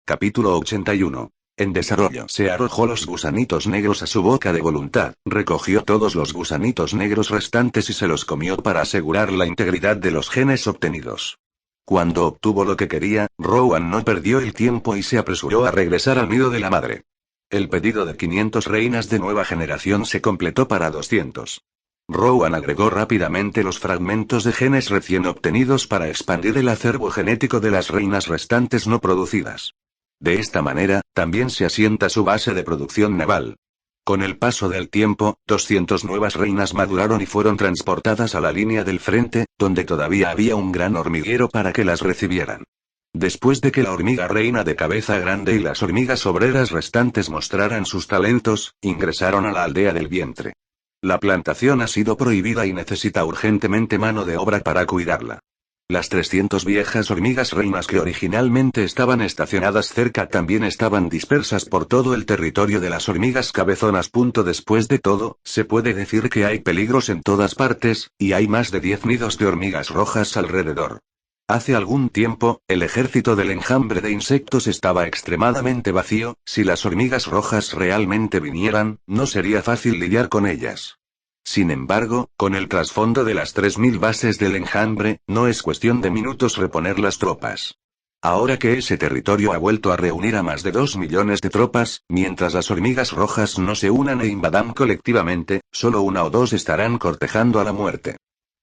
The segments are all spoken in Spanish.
Capítulo 81. En desarrollo. Se arrojó los gusanitos negros a su boca de voluntad, recogió todos los gusanitos negros restantes y se los comió para asegurar la integridad de los genes obtenidos. Cuando obtuvo lo que quería, Rowan no perdió el tiempo y se apresuró a regresar al nido de la madre. El pedido de 500 reinas de nueva generación se completó para 200. Rowan agregó rápidamente los fragmentos de genes recién obtenidos para expandir el acervo genético de las reinas restantes no producidas. De esta manera, también se asienta su base de producción naval. Con el paso del tiempo, 200 nuevas reinas maduraron y fueron transportadas a la línea del frente, donde todavía había un gran hormiguero para que las recibieran. Después de que la hormiga reina de cabeza grande y las hormigas obreras restantes mostraran sus talentos, ingresaron a la aldea del vientre. La plantación ha sido prohibida y necesita urgentemente mano de obra para cuidarla. Las 300 viejas hormigas reinas que originalmente estaban estacionadas cerca también estaban dispersas por todo el territorio de las hormigas cabezonas. Después de todo, se puede decir que hay peligros en todas partes, y hay más de 10 nidos de hormigas rojas alrededor. Hace algún tiempo, el ejército del enjambre de insectos estaba extremadamente vacío. Si las hormigas rojas realmente vinieran, no sería fácil lidiar con ellas. Sin embargo, con el trasfondo de las 3000 bases del enjambre, no es cuestión de minutos reponer las tropas. Ahora que ese territorio ha vuelto a reunir a más de 2 millones de tropas, mientras las hormigas rojas no se unan e invadan colectivamente, solo una o dos estarán cortejando a la muerte.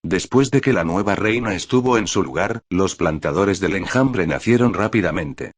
Después de que la nueva reina estuvo en su lugar, los plantadores del enjambre nacieron rápidamente.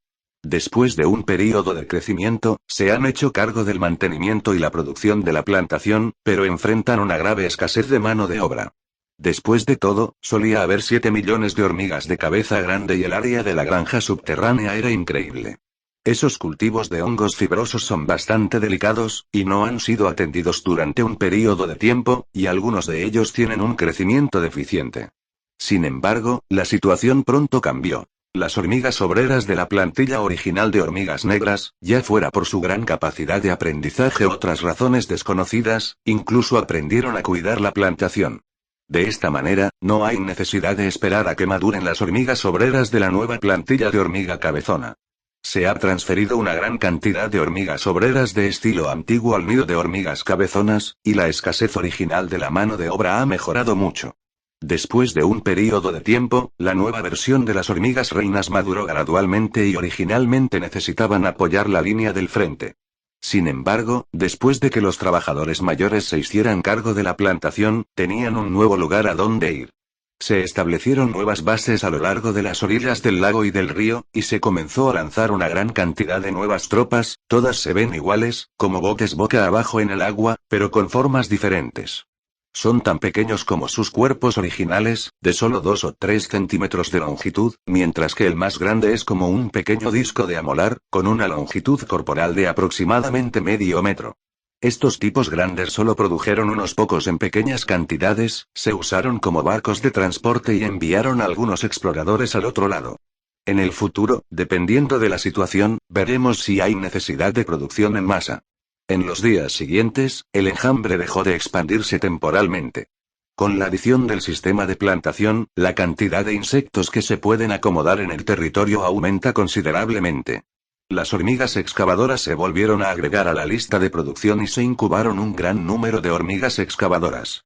Después de un período de crecimiento, se han hecho cargo del mantenimiento y la producción de la plantación, pero enfrentan una grave escasez de mano de obra. Después de todo, solía haber 7 millones de hormigas de cabeza grande y el área de la granja subterránea era increíble. Esos cultivos de hongos fibrosos son bastante delicados, y no han sido atendidos durante un período de tiempo, y algunos de ellos tienen un crecimiento deficiente. Sin embargo, la situación pronto cambió. Las hormigas obreras de la plantilla original de hormigas negras, ya fuera por su gran capacidad de aprendizaje o otras razones desconocidas, incluso aprendieron a cuidar la plantación. De esta manera, no hay necesidad de esperar a que maduren las hormigas obreras de la nueva plantilla de hormiga cabezona. Se ha transferido una gran cantidad de hormigas obreras de estilo antiguo al nido de hormigas cabezonas, y la escasez original de la mano de obra ha mejorado mucho. Después de un período de tiempo, la nueva versión de las hormigas reinas maduró gradualmente y originalmente necesitaban apoyar la línea del frente. Sin embargo, después de que los trabajadores mayores se hicieran cargo de la plantación, tenían un nuevo lugar a donde ir. Se establecieron nuevas bases a lo largo de las orillas del lago y del río, y se comenzó a lanzar una gran cantidad de nuevas tropas. Todas se ven iguales, como botes boca abajo en el agua, pero con formas diferentes. Son tan pequeños como sus cuerpos originales, de solo 2 o 3 centímetros de longitud, mientras que el más grande es como un pequeño disco de amolar, con una longitud corporal de aproximadamente medio metro. Estos tipos grandes solo produjeron unos pocos en pequeñas cantidades, se usaron como barcos de transporte y enviaron a algunos exploradores al otro lado. En el futuro, dependiendo de la situación, veremos si hay necesidad de producción en masa. En los días siguientes, el enjambre dejó de expandirse temporalmente. Con la adición del sistema de plantación, la cantidad de insectos que se pueden acomodar en el territorio aumenta considerablemente. Las hormigas excavadoras se volvieron a agregar a la lista de producción y se incubaron un gran número de hormigas excavadoras.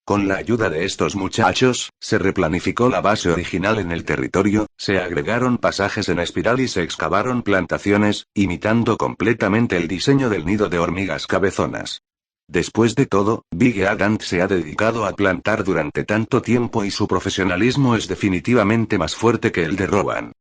Con la ayuda de estos muchachos, se replanificó la base original en el territorio, se agregaron pasajes en espiral y se excavaron plantaciones, imitando completamente el diseño del nido de hormigas cabezonas. Después de todo, Big Agant se ha dedicado a plantar durante tanto tiempo y su profesionalismo es definitivamente más fuerte que el de Rowan.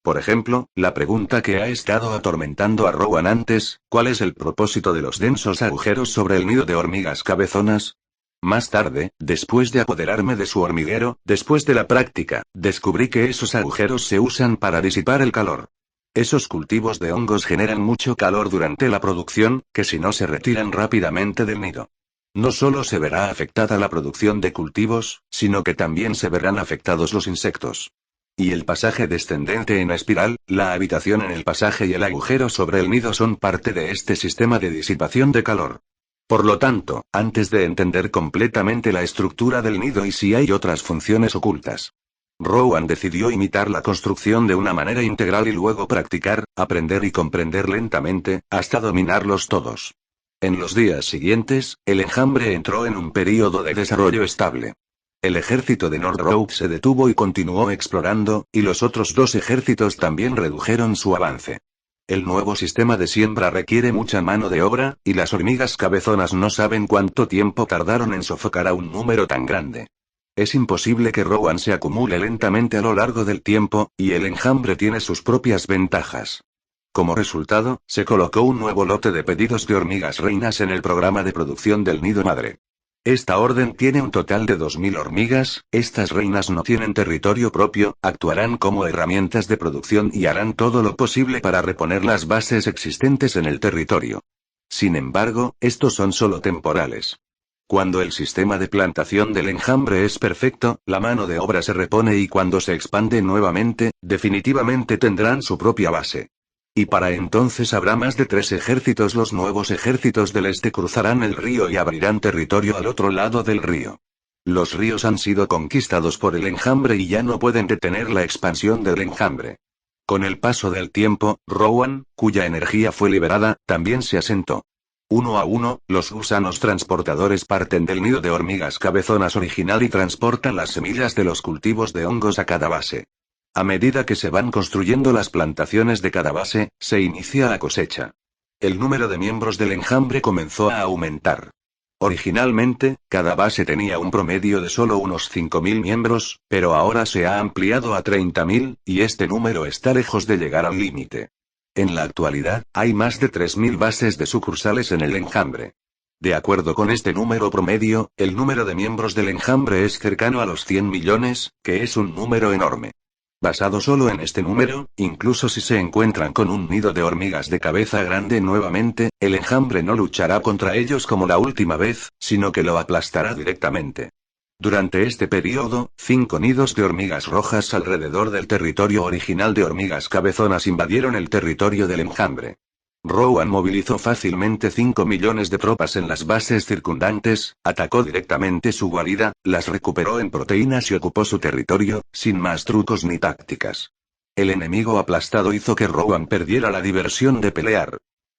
Por ejemplo, la pregunta que ha estado atormentando a Rowan antes, ¿cuál es el propósito de los densos agujeros sobre el nido de hormigas cabezonas? Más tarde, después de apoderarme de su hormiguero, después de la práctica, descubrí que esos agujeros se usan para disipar el calor. Esos cultivos de hongos generan mucho calor durante la producción, que si no se retiran rápidamente del nido. No solo se verá afectada la producción de cultivos, sino que también se verán afectados los insectos. Y el pasaje descendente en espiral, la habitación en el pasaje y el agujero sobre el nido son parte de este sistema de disipación de calor. Por lo tanto, antes de entender completamente la estructura del nido y si hay otras funciones ocultas, Rowan decidió imitar la construcción de una manera integral y luego practicar, aprender y comprender lentamente, hasta dominarlos todos. En los días siguientes, el enjambre entró en un período de desarrollo estable. El ejército de Nordroad se detuvo y continuó explorando, y los otros dos ejércitos también redujeron su avance. El nuevo sistema de siembra requiere mucha mano de obra, y las hormigas cabezonas no saben cuánto tiempo tardaron en sofocar a un número tan grande. Es imposible que Rowan se acumule lentamente a lo largo del tiempo, y el enjambre tiene sus propias ventajas. Como resultado, se colocó un nuevo lote de pedidos de hormigas reinas en el programa de producción del nido madre. Esta orden tiene un total de 2000 hormigas, estas reinas no tienen territorio propio, actuarán como herramientas de producción y harán todo lo posible para reponer las bases existentes en el territorio. Sin embargo, estos son solo temporales. Cuando el sistema de plantación del enjambre es perfecto, la mano de obra se repone y cuando se expande nuevamente, definitivamente tendrán su propia base. Y para entonces habrá más de 3 ejércitos. Los nuevos ejércitos del este cruzarán el río y abrirán territorio al otro lado del río. Los ríos han sido conquistados por el enjambre y ya no pueden detener la expansión del enjambre. Con el paso del tiempo, Rowan, cuya energía fue liberada, también se asentó. Uno a uno, los gusanos transportadores parten del nido de hormigas cabezonas original y transportan las semillas de los cultivos de hongos a cada base. A medida que se van construyendo las plantaciones de cada base, se inicia la cosecha. El número de miembros del enjambre comenzó a aumentar. Originalmente, cada base tenía un promedio de solo unos 5000 miembros, pero ahora se ha ampliado a 30.000, y este número está lejos de llegar al límite. En la actualidad, hay más de 3000 bases de sucursales en el enjambre. De acuerdo con este número promedio, el número de miembros del enjambre es cercano a los 100 millones, que es un número enorme. Basado solo en este número, incluso si se encuentran con un nido de hormigas de cabeza grande nuevamente, el enjambre no luchará contra ellos como la última vez, sino que lo aplastará directamente. Durante este periodo, 5 nidos de hormigas rojas alrededor del territorio original de hormigas cabezonas invadieron el territorio del enjambre. Rowan movilizó fácilmente 5 millones de tropas en las bases circundantes, atacó directamente su guarida, las recuperó en proteínas y ocupó su territorio, sin más trucos ni tácticas. El enemigo aplastado hizo que Rowan perdiera la diversión de pelear.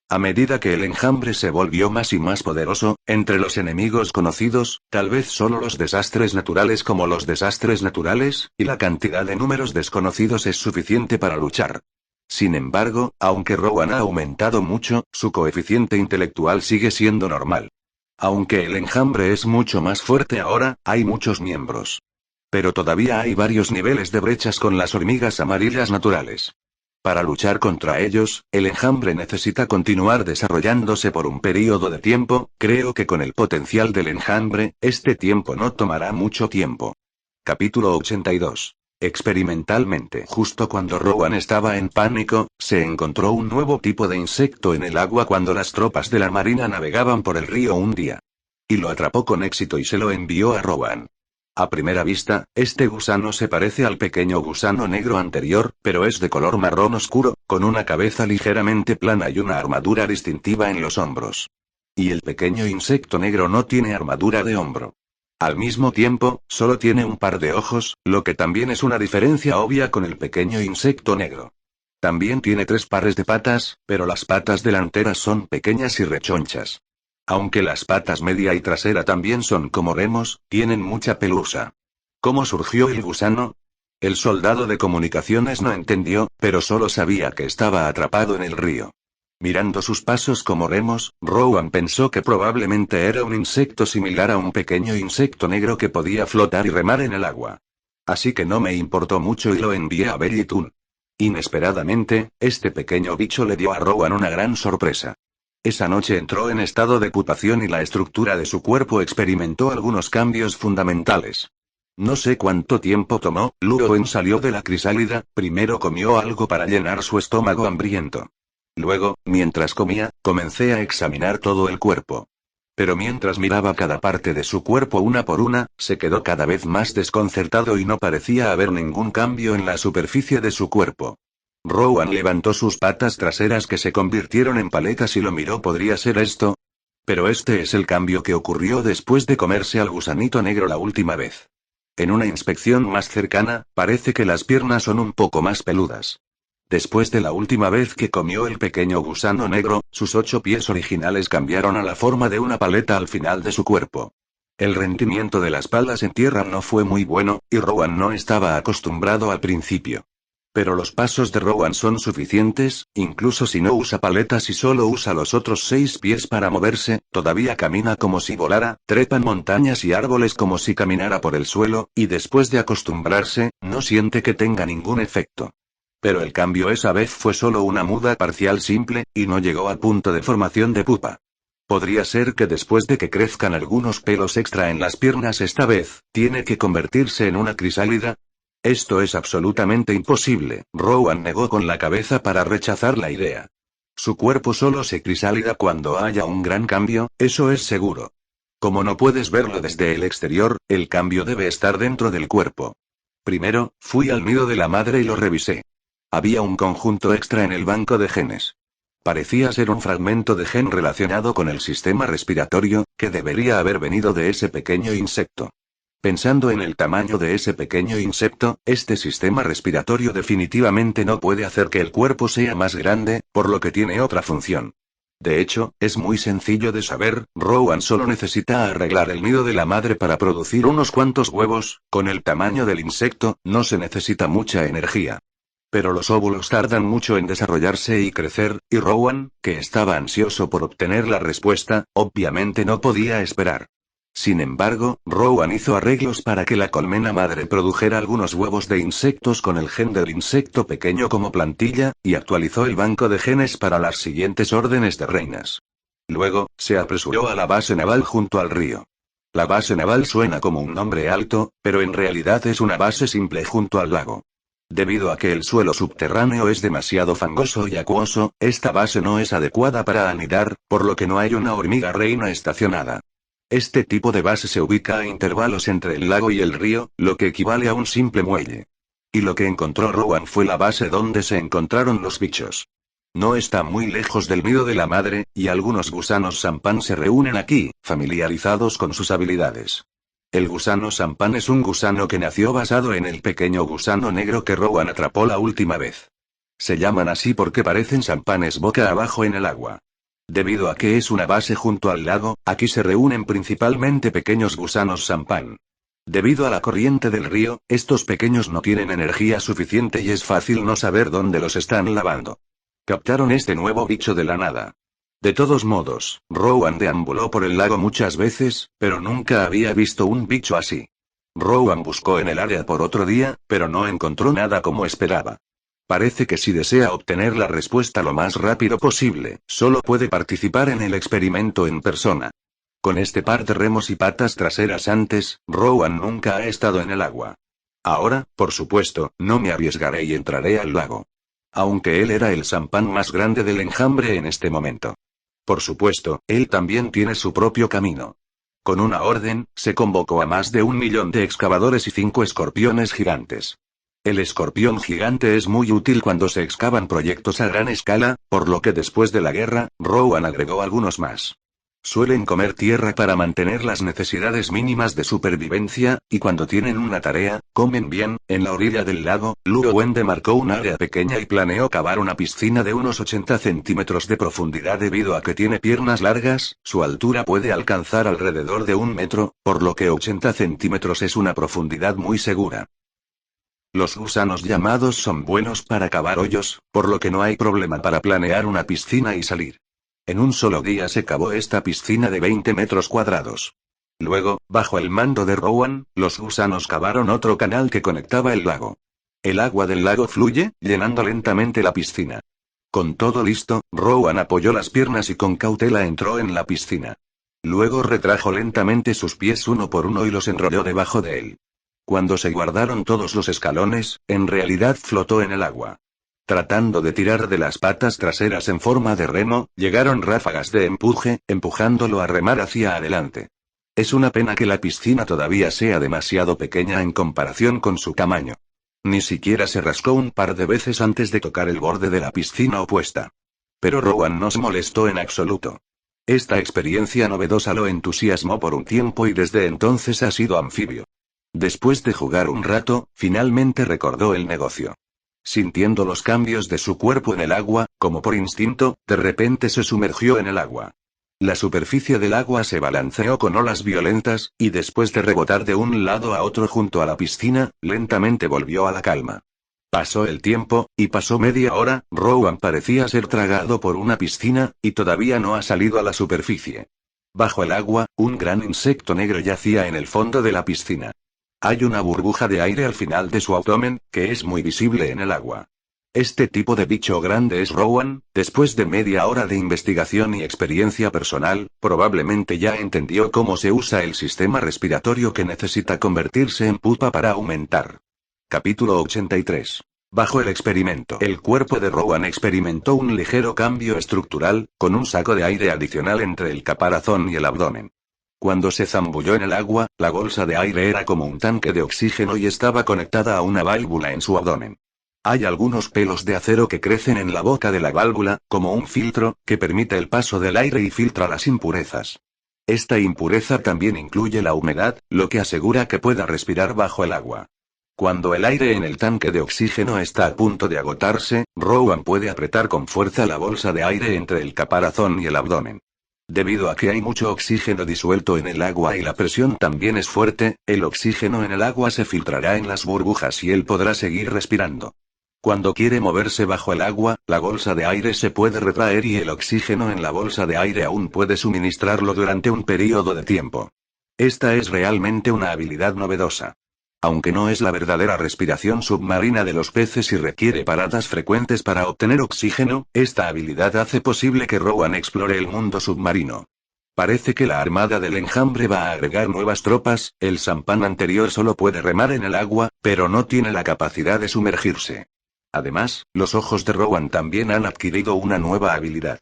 A medida que el enjambre se volvió más y más poderoso, entre los enemigos conocidos, tal vez solo los desastres naturales como los desastres naturales, y la cantidad de números desconocidos es suficiente para luchar. Sin embargo, aunque Rowan ha aumentado mucho, su coeficiente intelectual sigue siendo normal. Aunque el enjambre es mucho más fuerte ahora, hay muchos miembros. Pero todavía hay varios niveles de brechas con las hormigas amarillas naturales. Para luchar contra ellos, el enjambre necesita continuar desarrollándose por un período de tiempo. Creo que con el potencial del enjambre, este tiempo no tomará mucho tiempo. Capítulo 82. Experimentalmente, justo cuando Rowan estaba en pánico, se encontró un nuevo tipo de insecto en el agua cuando las tropas de la marina navegaban por el río un día. Y lo atrapó con éxito y se lo envió a Rowan. A primera vista, este gusano se parece al pequeño gusano negro anterior, pero es de color marrón oscuro, con una cabeza ligeramente plana y una armadura distintiva en los hombros. Y el pequeño insecto negro no tiene armadura de hombro. Al mismo tiempo, solo tiene un par de ojos, lo que también es una diferencia obvia con el pequeño insecto negro. También tiene 3 pares de patas, pero las patas delanteras son pequeñas y rechonchas. Aunque las patas media y trasera también son como remos, tienen mucha pelusa. ¿Cómo surgió el gusano? El soldado de comunicaciones no entendió, pero solo sabía que estaba atrapado en el río. Mirando sus pasos como remos, Rowan pensó que probablemente era un insecto similar a un pequeño insecto negro que podía flotar y remar en el agua. Así que no me importó mucho y lo envié a Bellitun. Inesperadamente, este pequeño bicho le dio a Rowan una gran sorpresa. Esa noche entró en estado de ocupación y la estructura de su cuerpo experimentó algunos cambios fundamentales. No sé cuánto tiempo tomó. Luowen salió de la crisálida, primero comió algo para llenar su estómago hambriento. Luego, mientras comía, comencé a examinar todo el cuerpo. Pero mientras miraba cada parte de su cuerpo una por una, se quedó cada vez más desconcertado y no parecía haber ningún cambio en la superficie de su cuerpo. Rowan levantó sus patas traseras que se convirtieron en paletas y lo miró. ¿Podría ser esto? Pero este es el cambio que ocurrió después de comerse al gusanito negro la última vez. En una inspección más cercana, parece que las piernas son un poco más peludas. Después de la última vez que comió el pequeño gusano negro, sus 8 pies originales cambiaron a la forma de una paleta al final de su cuerpo. El rendimiento de las palas en tierra no fue muy bueno, y Rowan no estaba acostumbrado al principio. Pero los pasos de Rowan son suficientes, incluso si no usa paletas y solo usa los otros 6 pies para moverse, todavía camina como si volara, trepa en montañas y árboles como si caminara por el suelo, y después de acostumbrarse, no siente que tenga ningún efecto. Pero el cambio esa vez fue solo una muda parcial simple, y no llegó al punto de formación de pupa. Podría ser que después de que crezcan algunos pelos extra en las piernas esta vez, tiene que convertirse en una crisálida. Esto es absolutamente imposible, Rowan negó con la cabeza para rechazar la idea. Su cuerpo solo se crisálida cuando haya un gran cambio, eso es seguro. Como no puedes verlo desde el exterior, el cambio debe estar dentro del cuerpo. Primero, fui al nido de la madre y lo revisé. Había un conjunto extra en el banco de genes. Parecía ser un fragmento de gen relacionado con el sistema respiratorio, que debería haber venido de ese pequeño insecto. Pensando en el tamaño de ese pequeño insecto, este sistema respiratorio definitivamente no puede hacer que el cuerpo sea más grande, por lo que tiene otra función. De hecho, es muy sencillo de saber, Rowan solo necesita arreglar el nido de la madre para producir unos cuantos huevos, con el tamaño del insecto, no se necesita mucha energía. Pero los óvulos tardan mucho en desarrollarse y crecer, y Rowan, que estaba ansioso por obtener la respuesta, obviamente no podía esperar. Sin embargo, Rowan hizo arreglos para que la colmena madre produjera algunos huevos de insectos con el gen del insecto pequeño como plantilla, y actualizó el banco de genes para las siguientes órdenes de reinas. Luego, se apresuró a la base naval junto al río. La base naval suena como un nombre alto, pero en realidad es una base simple junto al lago. Debido a que el suelo subterráneo es demasiado fangoso y acuoso, esta base no es adecuada para anidar, por lo que no hay una hormiga reina estacionada. Este tipo de base se ubica a intervalos entre el lago y el río, lo que equivale a un simple muelle. Y lo que encontró Rowan fue la base donde se encontraron los bichos. No está muy lejos del nido de la madre, y algunos gusanos sampan se reúnen aquí, familiarizados con sus habilidades. El gusano sampan es un gusano que nació basado en el pequeño gusano negro que Rowan atrapó la última vez. Se llaman así porque parecen sampanes boca abajo en el agua. Debido a que es una base junto al lago, aquí se reúnen principalmente pequeños gusanos sampan. Debido a la corriente del río, estos pequeños no tienen energía suficiente y es fácil no saber dónde los están lavando. Captaron este nuevo bicho de la nada. De todos modos, Rowan deambuló por el lago muchas veces, pero nunca había visto un bicho así. Rowan buscó en el área por otro día, pero no encontró nada como esperaba. Parece que si desea obtener la respuesta lo más rápido posible, solo puede participar en el experimento en persona. Con este par de remos y patas traseras antes, Rowan nunca ha estado en el agua. Ahora, por supuesto, no me arriesgaré y entraré al lago. Aunque él era el sampan más grande del enjambre en este momento. Por supuesto, él también tiene su propio camino. Con una orden, se convocó a más de 1.000.000 de excavadores y 5 escorpiones gigantes. El escorpión gigante es muy útil cuando se excavan proyectos a gran escala, por lo que después de la guerra, Rowan agregó algunos más. Suelen comer tierra para mantener las necesidades mínimas de supervivencia, y cuando tienen una tarea, comen bien. En la orilla del lago, Llewellyn demarcó un área pequeña y planeó cavar una piscina de unos 80 centímetros de profundidad debido a que tiene piernas largas, su altura puede alcanzar alrededor de 1 metro, por lo que 80 centímetros es una profundidad muy segura. Los gusanos llamados son buenos para cavar hoyos, por lo que no hay problema para planear una piscina y salir. En un solo día se cavó esta piscina de 20 metros cuadrados. Luego, bajo el mando de Rowan, los gusanos cavaron otro canal que conectaba el lago. El agua del lago fluye, llenando lentamente la piscina. Con todo listo, Rowan apoyó las piernas y con cautela entró en la piscina. Luego retrajo lentamente sus pies uno por uno y los enrolló debajo de él. Cuando se guardaron todos los escalones, en realidad flotó en el agua. Tratando de tirar de las patas traseras en forma de remo, llegaron ráfagas de empuje, empujándolo a remar hacia adelante. Es una pena que la piscina todavía sea demasiado pequeña en comparación con su tamaño. Ni siquiera se rascó un par de veces antes de tocar el borde de la piscina opuesta. Pero Rowan no se molestó en absoluto. Esta experiencia novedosa lo entusiasmó por un tiempo y desde entonces ha sido anfibio. Después de jugar un rato, finalmente recordó el negocio. Sintiendo los cambios de su cuerpo en el agua, como por instinto, de repente se sumergió en el agua. La superficie del agua se balanceó con olas violentas, y después de rebotar de un lado a otro junto a la piscina, lentamente volvió a la calma. Pasó el tiempo, y pasó media hora. Rowan parecía ser tragado por una piscina, y todavía no ha salido a la superficie. Bajo el agua, un gran insecto negro yacía en el fondo de la piscina. Hay una burbuja de aire al final de su abdomen, que es muy visible en el agua. Este tipo de bicho grande es Rowan. Después de media hora de investigación y experiencia personal, probablemente ya entendió cómo se usa el sistema respiratorio que necesita convertirse en pupa para aumentar. Capítulo 83. Bajo el experimento. El cuerpo de Rowan experimentó un ligero cambio estructural, con un saco de aire adicional entre el caparazón y el abdomen. Cuando se zambulló en el agua, la bolsa de aire era como un tanque de oxígeno y estaba conectada a una válvula en su abdomen. Hay algunos pelos de acero que crecen en la boca de la válvula, como un filtro, que permite el paso del aire y filtra las impurezas. Esta impureza también incluye la humedad, lo que asegura que pueda respirar bajo el agua. Cuando el aire en el tanque de oxígeno está a punto de agotarse, Rowan puede apretar con fuerza la bolsa de aire entre el caparazón y el abdomen. Debido a que hay mucho oxígeno disuelto en el agua y la presión también es fuerte, el oxígeno en el agua se filtrará en las burbujas y él podrá seguir respirando. Cuando quiere moverse bajo el agua, la bolsa de aire se puede retraer y el oxígeno en la bolsa de aire aún puede suministrarlo durante un periodo de tiempo. Esta es realmente una habilidad novedosa. Aunque no es la verdadera respiración submarina de los peces y requiere paradas frecuentes para obtener oxígeno, esta habilidad hace posible que Rowan explore el mundo submarino. Parece que la armada del enjambre va a agregar nuevas tropas. El sampan anterior solo puede remar en el agua, pero no tiene la capacidad de sumergirse. Además, los ojos de Rowan también han adquirido una nueva habilidad.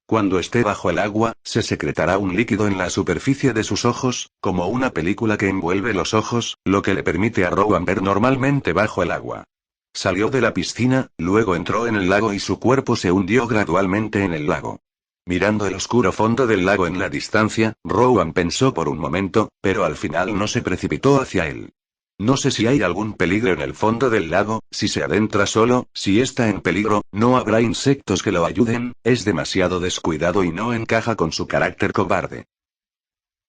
Cuando esté bajo el agua, se secretará un líquido en la superficie de sus ojos, como una película que envuelve los ojos, lo que le permite a Rowan ver normalmente bajo el agua. Salió de la piscina, luego entró en el lago y su cuerpo se hundió gradualmente en el lago. Mirando el oscuro fondo del lago en la distancia, Rowan pensó por un momento, pero al final no se precipitó hacia él. No sé si hay algún peligro en el fondo del lago. Si se adentra solo, si está en peligro, no habrá insectos que lo ayuden. Es demasiado descuidado y no encaja con su carácter cobarde.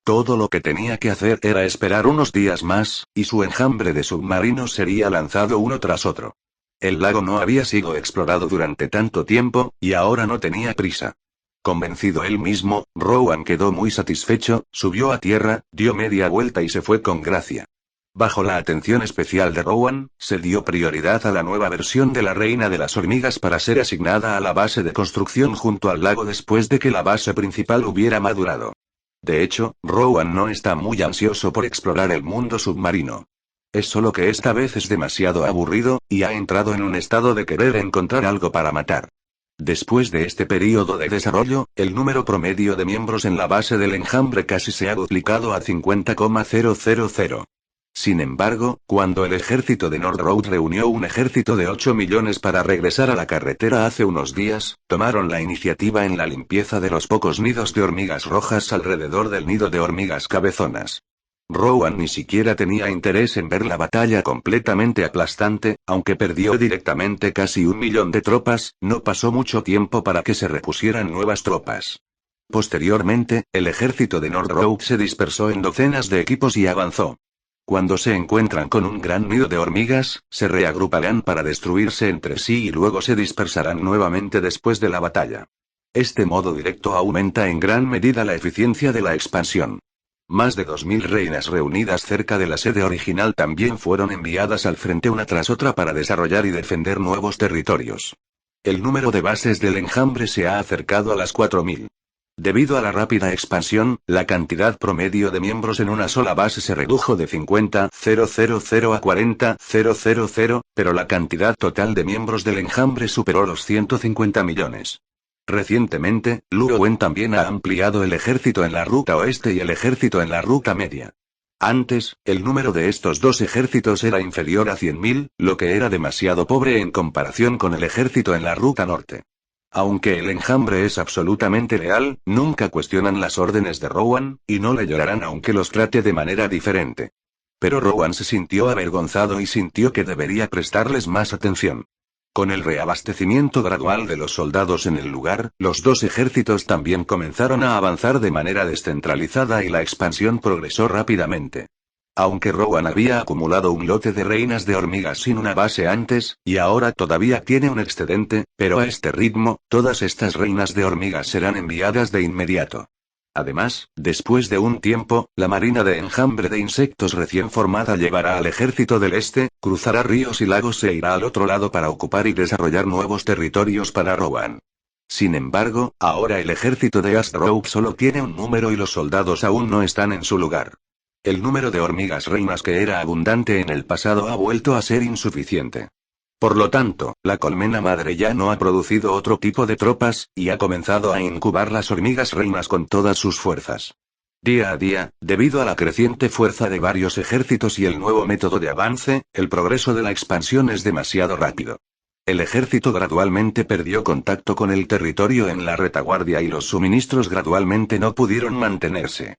Todo lo que tenía que hacer era esperar unos días más, y su enjambre de submarinos sería lanzado uno tras otro. El lago no había sido explorado durante tanto tiempo, y ahora no tenía prisa. Convencido él mismo, Rowan quedó muy satisfecho, subió a tierra, dio media vuelta y se fue con gracia. Bajo la atención especial de Rowan, se dio prioridad a la nueva versión de la Reina de las Hormigas para ser asignada a la base de construcción junto al lago después de que la base principal hubiera madurado. De hecho, Rowan no está muy ansioso por explorar el mundo submarino. Es solo que esta vez es demasiado aburrido, y ha entrado en un estado de querer encontrar algo para matar. Después de este periodo de desarrollo, el número promedio de miembros en la base del enjambre casi se ha duplicado a 50,000. Sin embargo, cuando el ejército de North Road reunió un ejército de 8 millones para regresar a la carretera hace unos días, tomaron la iniciativa en la limpieza de los pocos nidos de hormigas rojas alrededor del nido de hormigas cabezonas. Rowan ni siquiera tenía interés en ver la batalla completamente aplastante. Aunque perdió directamente casi 1 millón de tropas, no pasó mucho tiempo para que se repusieran nuevas tropas. Posteriormente, el ejército de North Road se dispersó en docenas de equipos y avanzó. Cuando se encuentran con un gran nido de hormigas, se reagruparán para destruirse entre sí y luego se dispersarán nuevamente después de la batalla. Este modo directo aumenta en gran medida la eficiencia de la expansión. Más de 2000 reinas reunidas cerca de la sede original también fueron enviadas al frente una tras otra para desarrollar y defender nuevos territorios. El número de bases del enjambre se ha acercado a las 4000. Debido a la rápida expansión, la cantidad promedio de miembros en una sola base se redujo de 50,000 a 40,000, pero la cantidad total de miembros del enjambre superó los 150 millones. Recientemente, Luo Wen también ha ampliado el ejército en la ruta oeste y el ejército en la ruta media. Antes, el número de estos dos ejércitos era inferior a 100.000, lo que era demasiado pobre en comparación con el ejército en la ruta norte. Aunque el enjambre es absolutamente leal, nunca cuestionan las órdenes de Rowan, y no le llorarán aunque los trate de manera diferente. Pero Rowan se sintió avergonzado y sintió que debería prestarles más atención. Con el reabastecimiento gradual de los soldados en el lugar, los dos ejércitos también comenzaron a avanzar de manera descentralizada y la expansión progresó rápidamente. Aunque Rowan había acumulado un lote de reinas de hormigas sin una base antes, y ahora todavía tiene un excedente, pero a este ritmo, todas estas reinas de hormigas serán enviadas de inmediato. Además, después de un tiempo, la marina de enjambre de insectos recién formada llevará al ejército del este, cruzará ríos y lagos e irá al otro lado para ocupar y desarrollar nuevos territorios para Rowan. Sin embargo, ahora el ejército de Astrope solo tiene un número y los soldados aún no están en su lugar. El número de hormigas reinas que era abundante en el pasado ha vuelto a ser insuficiente. Por lo tanto, la colmena madre ya no ha producido otro tipo de tropas, y ha comenzado a incubar las hormigas reinas con todas sus fuerzas. Día a día, debido a la creciente fuerza de varios ejércitos y el nuevo método de avance, el progreso de la expansión es demasiado rápido. El ejército gradualmente perdió contacto con el territorio en la retaguardia y los suministros gradualmente no pudieron mantenerse.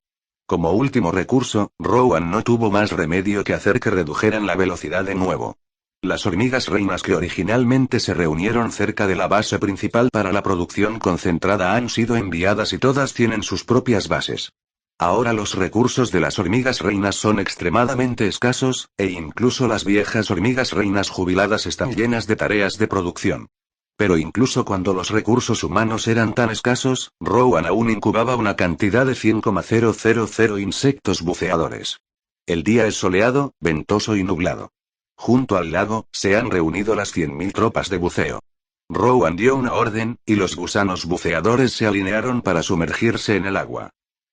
Como último recurso, Rowan no tuvo más remedio que hacer que redujeran la velocidad de nuevo. Las hormigas reinas que originalmente se reunieron cerca de la base principal para la producción concentrada han sido enviadas y todas tienen sus propias bases. Ahora los recursos de las hormigas reinas son extremadamente escasos, e incluso las viejas hormigas reinas jubiladas están llenas de tareas de producción. Pero incluso cuando los recursos humanos eran tan escasos, Rowan aún incubaba una cantidad de 100,000 insectos buceadores. El día es soleado, ventoso y nublado. Junto al lago, se han reunido las 100.000 tropas de buceo. Rowan dio una orden, y los gusanos buceadores se alinearon para sumergirse en el agua.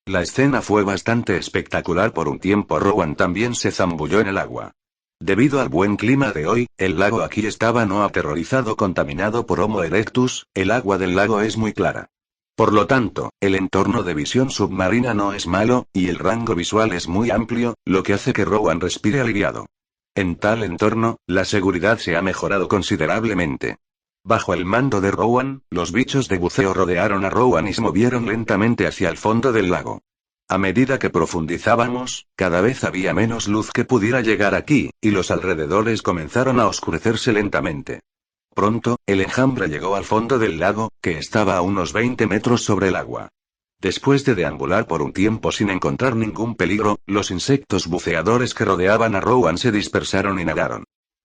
La escena fue bastante espectacular por un tiempo. Rowan también se zambulló en el agua. Debido al buen clima de hoy, el lago aquí estaba no aterrorizado contaminado por Homo erectus, el agua del lago es muy clara. Por lo tanto, el entorno de visión submarina no es malo, y el rango visual es muy amplio, lo que hace que Rowan respire aliviado. En tal entorno, la seguridad se ha mejorado considerablemente. Bajo el mando de Rowan, los bichos de buceo rodearon a Rowan y se movieron lentamente hacia el fondo del lago. A medida que profundizábamos, cada vez había menos luz que pudiera llegar aquí, y los alrededores comenzaron a oscurecerse lentamente. Pronto, el enjambre llegó al fondo del lago, que estaba a unos 20 metros sobre el agua. Después de deambular por un tiempo sin encontrar ningún peligro, los insectos buceadores que rodeaban a Rowan se dispersaron y nadaron.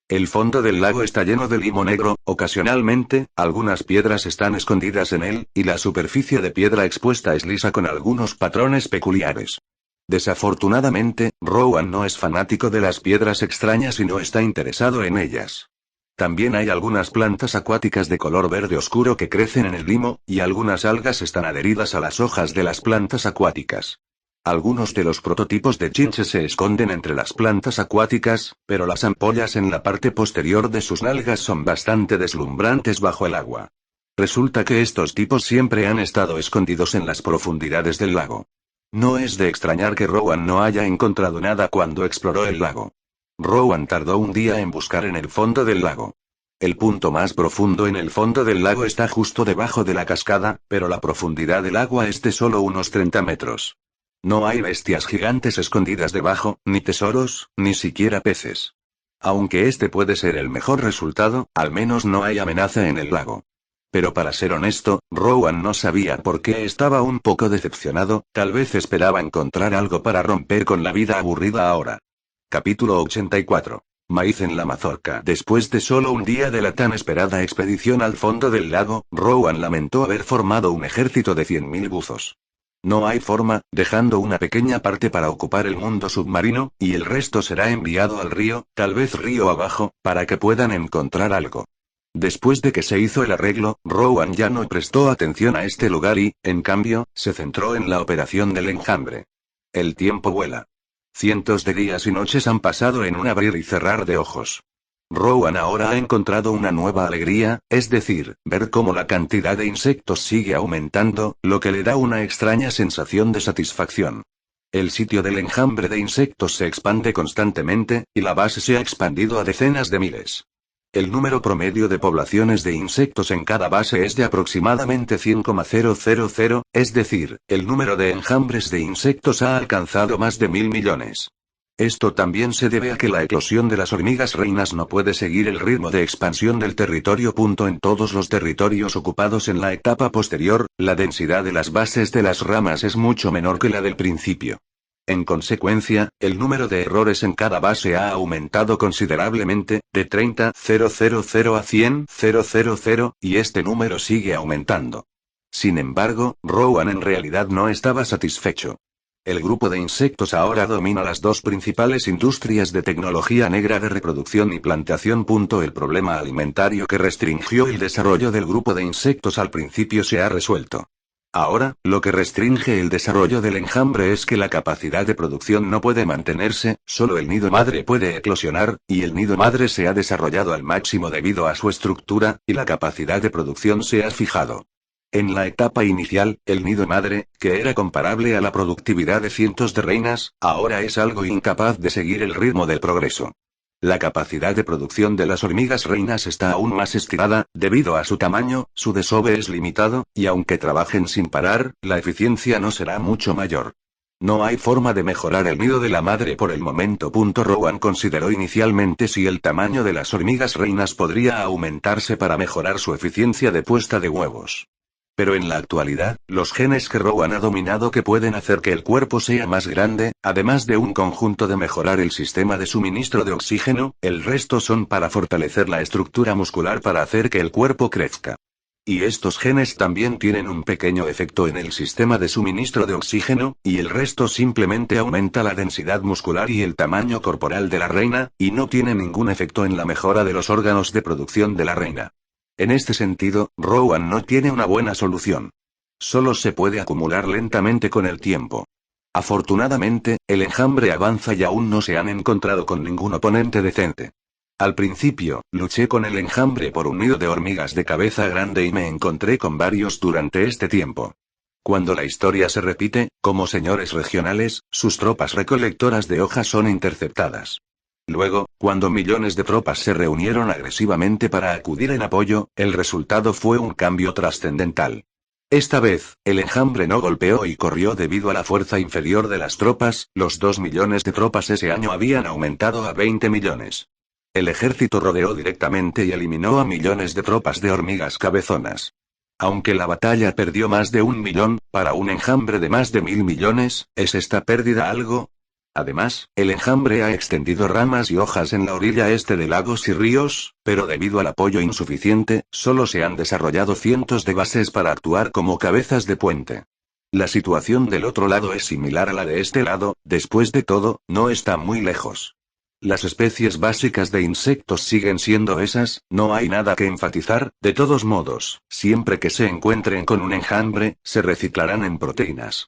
El fondo del lago está lleno de limo negro, ocasionalmente, algunas piedras están escondidas en él, y la superficie de piedra expuesta es lisa con algunos patrones peculiares. Desafortunadamente, Rowan no es fanático de las piedras extrañas y no está interesado en ellas. También hay algunas plantas acuáticas de color verde oscuro que crecen en el limo, y algunas algas están adheridas a las hojas de las plantas acuáticas. Algunos de los prototipos de chinche se esconden entre las plantas acuáticas, pero las ampollas en la parte posterior de sus nalgas son bastante deslumbrantes bajo el agua. Resulta que estos tipos siempre han estado escondidos en las profundidades del lago. No es de extrañar que Rowan no haya encontrado nada cuando exploró el lago. Rowan tardó un día en buscar en el fondo del lago. El punto más profundo en el fondo del lago está justo debajo de la cascada, pero la profundidad del agua es de solo unos 30 metros. No hay bestias gigantes escondidas debajo, ni tesoros, ni siquiera peces. Aunque este puede ser el mejor resultado, al menos no hay amenaza en el lago. Pero para ser honesto, Rowan no sabía por qué estaba un poco decepcionado, tal vez esperaba encontrar algo para romper con la vida aburrida ahora. Capítulo 84. Maíz en la mazorca. Después de solo un día de la tan esperada expedición al fondo del lago, Rowan lamentó haber formado un ejército de 100.000 buzos. No hay forma, dejando una pequeña parte para ocupar el mundo submarino, y el resto será enviado al río, tal vez río abajo, para que puedan encontrar algo. Después de que se hizo el arreglo, Rowan ya no prestó atención a este lugar y, en cambio, se centró en la operación del enjambre. El tiempo vuela. Cientos de días y noches han pasado en un abrir y cerrar de ojos. Rowan ahora ha encontrado una nueva alegría, es decir, ver cómo la cantidad de insectos sigue aumentando, lo que le da una extraña sensación de satisfacción. El sitio del enjambre de insectos se expande constantemente, y la base se ha expandido a decenas de miles. El número promedio de poblaciones de insectos en cada base es de aproximadamente 100,000, es decir, el número de enjambres de insectos ha alcanzado más de 1.000 millones. Esto también se debe a que la eclosión de las hormigas reinas no puede seguir el ritmo de expansión del territorio. En todos los territorios ocupados en la etapa posterior, la densidad de las bases de las ramas es mucho menor que la del principio. En consecuencia, el número de errores en cada base ha aumentado considerablemente, de 30.000 a 100.000, y este número sigue aumentando. Sin embargo, Rowan en realidad no estaba satisfecho. El grupo de insectos ahora domina las dos principales industrias de tecnología negra de reproducción y plantación. El problema alimentario que restringió el desarrollo del grupo de insectos al principio se ha resuelto. Ahora, lo que restringe el desarrollo del enjambre es que la capacidad de producción no puede mantenerse, solo el nido madre puede eclosionar, y el nido madre se ha desarrollado al máximo debido a su estructura, y la capacidad de producción se ha fijado. En la etapa inicial, el nido madre, que era comparable a la productividad de cientos de reinas, ahora es algo incapaz de seguir el ritmo del progreso. La capacidad de producción de las hormigas reinas está aún más estirada, debido a su tamaño, su desove es limitado, y aunque trabajen sin parar, la eficiencia no será mucho mayor. No hay forma de mejorar el nido de la madre por el momento. Rowan consideró inicialmente si el tamaño de las hormigas reinas podría aumentarse para mejorar su eficiencia de puesta de huevos. Pero en la actualidad, los genes que Rowan ha dominado que pueden hacer que el cuerpo sea más grande, además de un conjunto de mejorar el sistema de suministro de oxígeno, el resto son para fortalecer la estructura muscular para hacer que el cuerpo crezca. Y estos genes también tienen un pequeño efecto en el sistema de suministro de oxígeno, y el resto simplemente aumenta la densidad muscular y el tamaño corporal de la reina, y no tiene ningún efecto en la mejora de los órganos de producción de la reina. En este sentido, Rowan no tiene una buena solución. Solo se puede acumular lentamente con el tiempo. Afortunadamente, el enjambre avanza y aún no se han encontrado con ningún oponente decente. Al principio, luché con el enjambre por un nido de hormigas de cabeza grande y me encontré con varios durante este tiempo. Cuando la historia se repite, como señores regionales, sus tropas recolectoras de hojas son interceptadas. Luego, cuando millones de tropas se reunieron agresivamente para acudir en apoyo, el resultado fue un cambio trascendental. Esta vez, el enjambre no golpeó y corrió debido a la fuerza inferior de las tropas, los 2 millones de tropas ese año habían aumentado a 20 millones. El ejército rodeó directamente y eliminó a millones de tropas de hormigas cabezonas. Aunque la batalla perdió más de 1 millón, para un enjambre de más de 1.000 millones, ¿es esta pérdida algo? Además, el enjambre ha extendido ramas y hojas en la orilla este de lagos y ríos, pero debido al apoyo insuficiente, solo se han desarrollado cientos de bases para actuar como cabezas de puente. La situación del otro lado es similar a la de este lado, después de todo, no está muy lejos. Las especies básicas de insectos siguen siendo esas, no hay nada que enfatizar, de todos modos, siempre que se encuentren con un enjambre, se reciclarán en proteínas.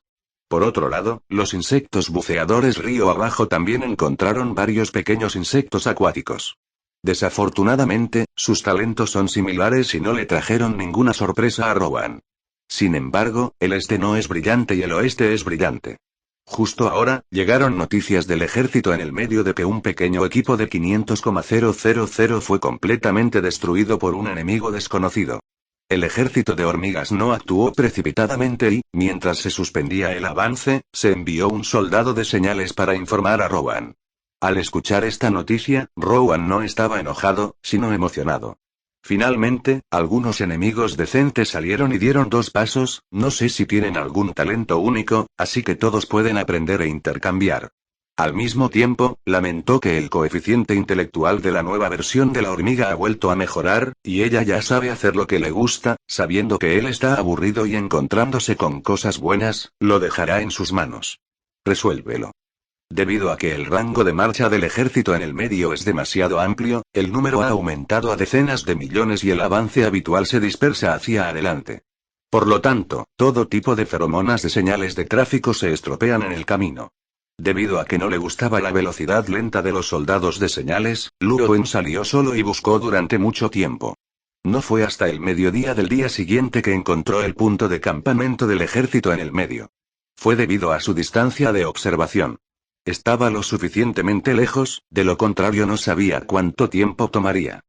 Por otro lado, los insectos buceadores río abajo también encontraron varios pequeños insectos acuáticos. Desafortunadamente, sus talentos son similares y no le trajeron ninguna sorpresa a Rowan. Sin embargo, el este no es brillante y el oeste es brillante. Justo ahora, llegaron noticias del ejército en el medio de que un pequeño equipo de 500,000 fue completamente destruido por un enemigo desconocido. El ejército de hormigas no actuó precipitadamente y, mientras se suspendía el avance, se envió un soldado de señales para informar a Rowan. Al escuchar esta noticia, Rowan no estaba enojado, sino emocionado. Finalmente, algunos enemigos decentes salieron y dieron 2 pasos, no sé si tienen algún talento único, así que todos pueden aprender e intercambiar. Al mismo tiempo, lamentó que el coeficiente intelectual de la nueva versión de la hormiga ha vuelto a mejorar, y ella ya sabe hacer lo que le gusta, sabiendo que él está aburrido y encontrándose con cosas buenas, lo dejará en sus manos. Resuélvelo. Debido a que el rango de marcha del ejército en el medio es demasiado amplio, el número ha aumentado a decenas de millones y el avance habitual se dispersa hacia adelante. Por lo tanto, todo tipo de feromonas de señales de tráfico se estropean en el camino. Debido a que no le gustaba la velocidad lenta de los soldados de señales, Luowen salió solo y buscó durante mucho tiempo. No fue hasta el mediodía del día siguiente que encontró el punto de campamento del ejército en el medio. Fue debido a su distancia de observación. Estaba lo suficientemente lejos, de lo contrario no sabía cuánto tiempo tomaría.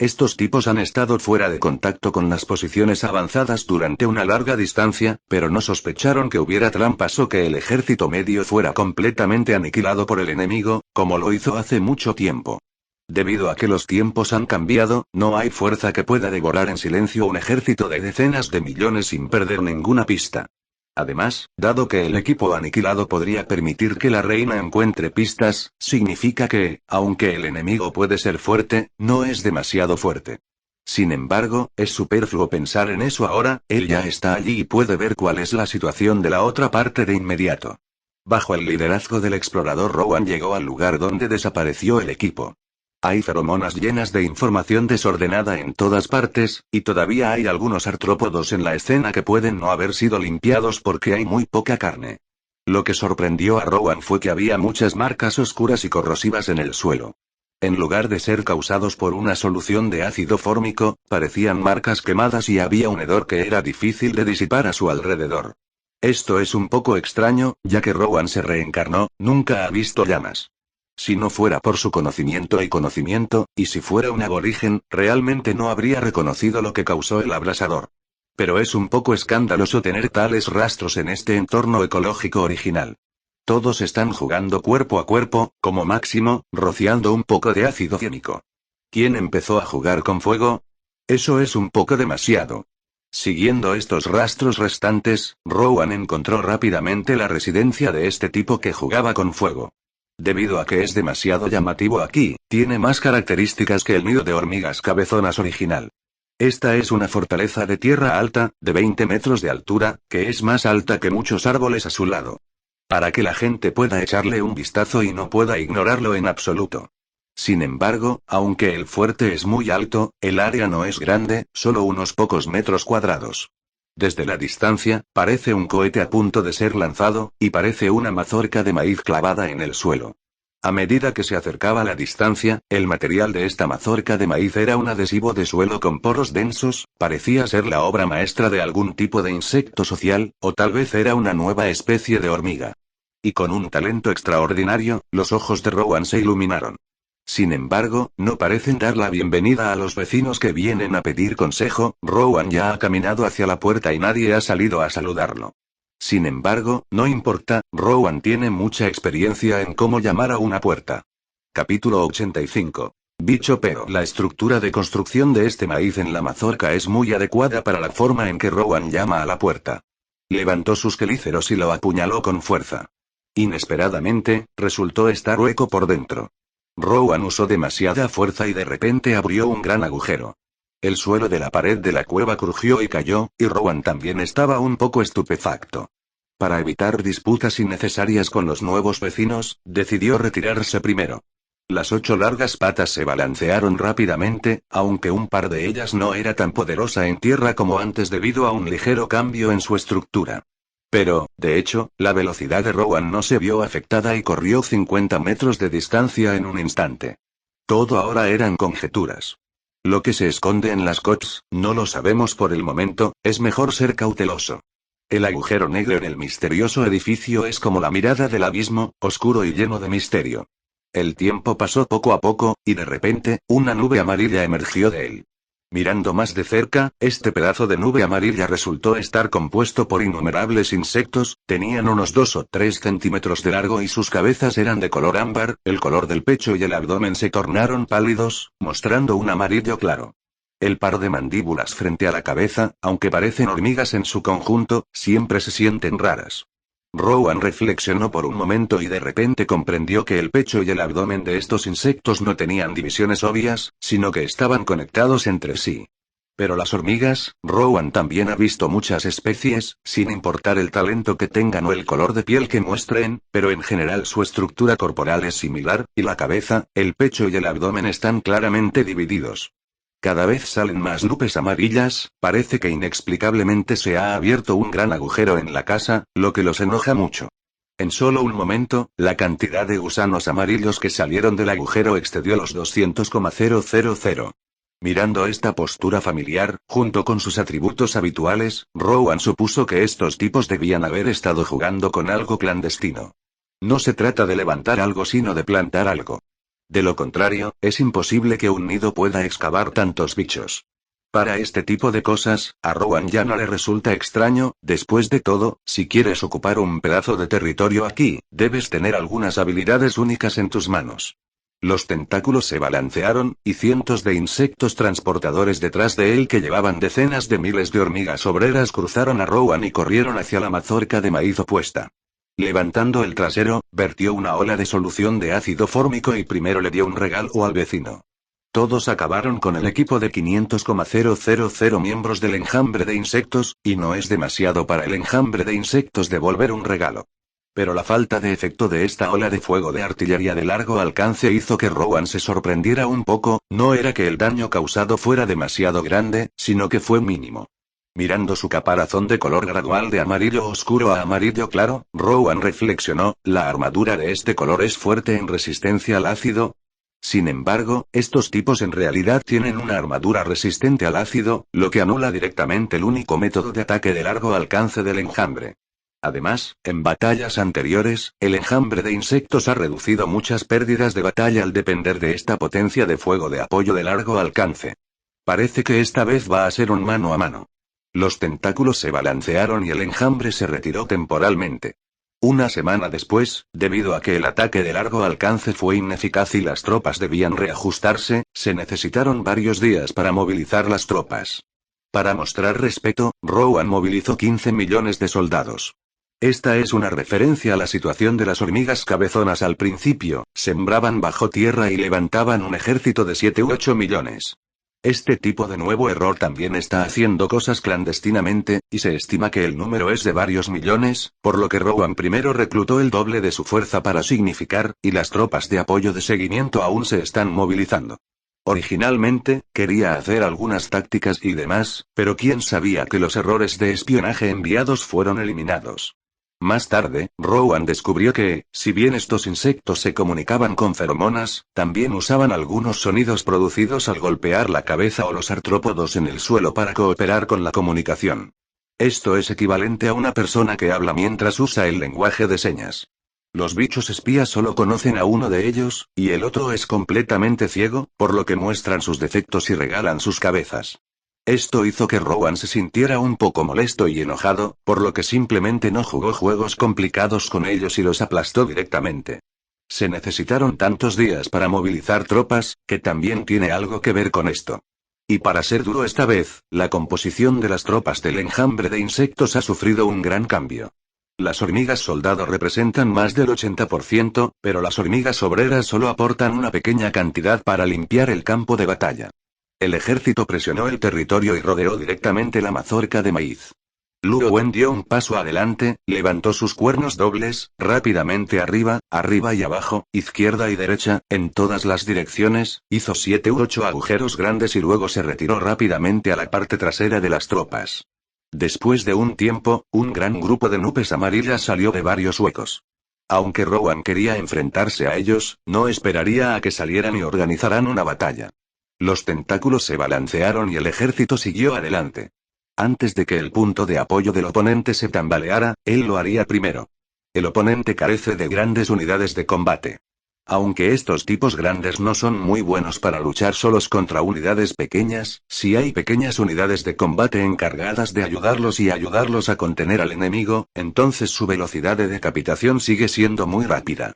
Estos tipos han estado fuera de contacto con las posiciones avanzadas durante una larga distancia, pero no sospecharon que hubiera trampas o que el ejército medio fuera completamente aniquilado por el enemigo, como lo hizo hace mucho tiempo. Debido a que los tiempos han cambiado, no hay fuerza que pueda devorar en silencio un ejército de decenas de millones sin perder ninguna pista. Además, dado que el equipo aniquilado podría permitir que la reina encuentre pistas, significa que, aunque el enemigo puede ser fuerte, no es demasiado fuerte. Sin embargo, es superfluo pensar en eso ahora, él ya está allí y puede ver cuál es la situación de la otra parte de inmediato. Bajo el liderazgo del explorador Rowan llegó al lugar donde desapareció el equipo. Hay feromonas llenas de información desordenada en todas partes, y todavía hay algunos artrópodos en la escena que pueden no haber sido limpiados porque hay muy poca carne. Lo que sorprendió a Rowan fue que había muchas marcas oscuras y corrosivas en el suelo. En lugar de ser causados por una solución de ácido fórmico, parecían marcas quemadas y había un hedor que era difícil de disipar a su alrededor. Esto es un poco extraño, ya que Rowan se reencarnó, nunca ha visto llamas. Si no fuera por su conocimiento, y si fuera un aborigen, realmente no habría reconocido lo que causó el abrasador. Pero es un poco escandaloso tener tales rastros en este entorno ecológico original. Todos están jugando cuerpo a cuerpo, como máximo, rociando un poco de ácido ciánico. ¿Quién empezó a jugar con fuego? Eso es un poco demasiado. Siguiendo estos rastros restantes, Rowan encontró rápidamente la residencia de este tipo que jugaba con fuego. Debido a que es demasiado llamativo aquí, tiene más características que el nido de hormigas cabezonas original. Esta es una fortaleza de tierra alta, de 20 metros de altura, que es más alta que muchos árboles a su lado. Para que la gente pueda echarle un vistazo y no pueda ignorarlo en absoluto. Sin embargo, aunque el fuerte es muy alto, el área no es grande, solo unos pocos metros cuadrados. Desde la distancia, parece un cohete a punto de ser lanzado, y parece una mazorca de maíz clavada en el suelo. A medida que se acercaba la distancia, el material de esta mazorca de maíz era un adhesivo de suelo con poros densos, parecía ser la obra maestra de algún tipo de insecto social, o tal vez era una nueva especie de hormiga. Y con un talento extraordinario, los ojos de Rowan se iluminaron. Sin embargo, no parecen dar la bienvenida a los vecinos que vienen a pedir consejo. Rowan ya ha caminado hacia la puerta y nadie ha salido a saludarlo. Sin embargo, no importa, Rowan tiene mucha experiencia en cómo llamar a una puerta. Capítulo 85. Bicho pero la estructura de construcción de este maíz en la mazorca es muy adecuada para la forma en que Rowan llama a la puerta. Levantó sus quelíceros y lo apuñaló con fuerza. Inesperadamente, resultó estar hueco por dentro. Rowan usó demasiada fuerza y de repente abrió un gran agujero. El suelo de la pared de la cueva crujió y cayó, y Rowan también estaba un poco estupefacto. Para evitar disputas innecesarias con los nuevos vecinos, decidió retirarse primero. Las 8 largas patas se balancearon rápidamente, aunque un par de ellas no era tan poderosa en tierra como antes debido a un ligero cambio en su estructura. Pero, de hecho, la velocidad de Rowan no se vio afectada y corrió 50 metros de distancia en un instante. Todo ahora eran conjeturas. Lo que se esconde en las COTS, no lo sabemos por el momento, es mejor ser cauteloso. El agujero negro en el misterioso edificio es como la mirada del abismo, oscuro y lleno de misterio. El tiempo pasó poco a poco, y de repente, una nube amarilla emergió de él. Mirando más de cerca, este pedazo de nube amarilla resultó estar compuesto por innumerables insectos, tenían unos 2 o 3 centímetros de largo y sus cabezas eran de color ámbar, el color del pecho y el abdomen se tornaron pálidos, mostrando un amarillo claro. El par de mandíbulas frente a la cabeza, aunque parecen hormigas en su conjunto, siempre se sienten raras. Rowan reflexionó por un momento y de repente comprendió que el pecho y el abdomen de estos insectos no tenían divisiones obvias, sino que estaban conectados entre sí. Pero las hormigas, Rowan también ha visto muchas especies, sin importar el talento que tengan o el color de piel que muestren, pero en general su estructura corporal es similar, y la cabeza, el pecho y el abdomen están claramente divididos. Cada vez salen más nubes amarillas, parece que inexplicablemente se ha abierto un gran agujero en la casa, lo que los enoja mucho. En solo un momento, la cantidad de gusanos amarillos que salieron del agujero excedió los 200,000. Mirando esta postura familiar, junto con sus atributos habituales, Rowan supuso que estos tipos debían haber estado jugando con algo clandestino. No se trata de levantar algo sino de plantar algo. De lo contrario, es imposible que un nido pueda excavar tantos bichos. Para este tipo de cosas, a Rowan ya no le resulta extraño. Después de todo, si quieres ocupar un pedazo de territorio aquí, debes tener algunas habilidades únicas en tus manos. Los tentáculos se balancearon, y cientos de insectos transportadores detrás de él que llevaban decenas de miles de hormigas obreras cruzaron a Rowan y corrieron hacia la mazorca de maíz opuesta. Levantando el trasero, vertió una ola de solución de ácido fórmico y primero le dio un regalo al vecino. Todos acabaron con el equipo de 500,000 miembros del enjambre de insectos, y no es demasiado para el enjambre de insectos devolver un regalo. Pero la falta de efecto de esta ola de fuego de artillería de largo alcance hizo que Rowan se sorprendiera un poco. No era que el daño causado fuera demasiado grande, sino que fue mínimo. Mirando su caparazón de color gradual de amarillo oscuro a amarillo claro, Rowan reflexionó, la armadura de este color es fuerte en resistencia al ácido. Sin embargo, estos tipos en realidad tienen una armadura resistente al ácido, lo que anula directamente el único método de ataque de largo alcance del enjambre. Además, en batallas anteriores, el enjambre de insectos ha reducido muchas pérdidas de batalla al depender de esta potencia de fuego de apoyo de largo alcance. Parece que esta vez va a ser un mano a mano. Los tentáculos se balancearon y el enjambre se retiró temporalmente. Una semana después, debido a que el ataque de largo alcance fue ineficaz y las tropas debían reajustarse, se necesitaron varios días para movilizar las tropas. Para mostrar respeto, Rowan movilizó 15 millones de soldados. Esta es una referencia a la situación de las hormigas cabezonas al principio, sembraban bajo tierra y levantaban un ejército de 7 u 8 millones. Este tipo de nuevo error también está haciendo cosas clandestinamente, y se estima que el número es de varios millones, por lo que Rowan primero reclutó el doble de su fuerza para significar, y las tropas de apoyo de seguimiento aún se están movilizando. Originalmente, quería hacer algunas tácticas y demás, pero quién sabía que los errores de espionaje enviados fueron eliminados. Más tarde, Rowan descubrió que, si bien estos insectos se comunicaban con feromonas, también usaban algunos sonidos producidos al golpear la cabeza o los artrópodos en el suelo para cooperar con la comunicación. Esto es equivalente a una persona que habla mientras usa el lenguaje de señas. Los bichos espías solo conocen a uno de ellos, y el otro es completamente ciego, por lo que muestran sus defectos y regalan sus cabezas. Esto hizo que Rowan se sintiera un poco molesto y enojado, por lo que simplemente no jugó juegos complicados con ellos y los aplastó directamente. Se necesitaron tantos días para movilizar tropas, que también tiene algo que ver con esto. Y para ser duro esta vez, la composición de las tropas del enjambre de insectos ha sufrido un gran cambio. Las hormigas soldado representan más del 80%, pero las hormigas obreras solo aportan una pequeña cantidad para limpiar el campo de batalla. El ejército presionó el territorio y rodeó directamente la mazorca de maíz. Luo Wen dio un paso adelante, levantó sus cuernos dobles, rápidamente arriba, arriba y abajo, izquierda y derecha, en todas las direcciones, hizo 7 u 8 agujeros grandes y luego se retiró rápidamente a la parte trasera de las tropas. Después de un tiempo, un gran grupo de nubes amarillas salió de varios huecos. Aunque Rowan quería enfrentarse a ellos, no esperaría a que salieran y organizaran una batalla. Los tentáculos se balancearon y el ejército siguió adelante. Antes de que el punto de apoyo del oponente se tambaleara, él lo haría primero. El oponente carece de grandes unidades de combate. Aunque estos tipos grandes no son muy buenos para luchar solos contra unidades pequeñas, si hay pequeñas unidades de combate encargadas de ayudarlos y ayudarlos a contener al enemigo, entonces su velocidad de decapitación sigue siendo muy rápida.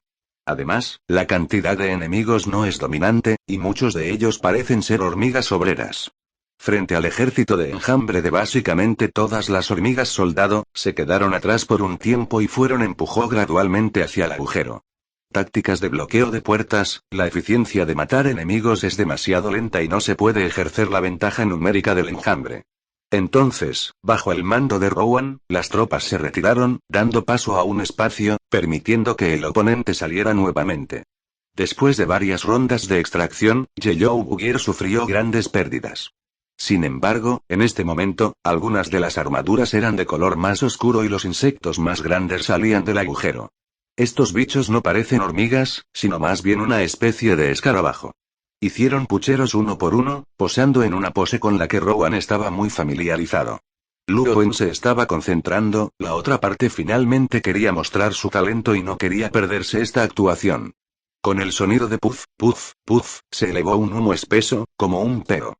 Además, la cantidad de enemigos no es dominante, y muchos de ellos parecen ser hormigas obreras. Frente al ejército de enjambre de básicamente todas las hormigas soldado, se quedaron atrás por un tiempo y fueron empujó gradualmente hacia el agujero. Tácticas de bloqueo de puertas, la eficiencia de matar enemigos es demasiado lenta y no se puede ejercer la ventaja numérica del enjambre. Entonces, bajo el mando de Rowan, las tropas se retiraron, dando paso a un espacio, permitiendo que el oponente saliera nuevamente. Después de varias rondas de extracción, Yellow Bugger sufrió grandes pérdidas. Sin embargo, en este momento, algunas de las armaduras eran de color más oscuro y los insectos más grandes salían del agujero. Estos bichos no parecen hormigas, sino más bien una especie de escarabajo. Hicieron pucheros uno por uno, posando en una pose con la que Rowan estaba muy familiarizado. Luo Wen se estaba concentrando, la otra parte finalmente quería mostrar su talento y no quería perderse esta actuación. Con el sonido de puff, puff, puff, se elevó un humo espeso, como un peo.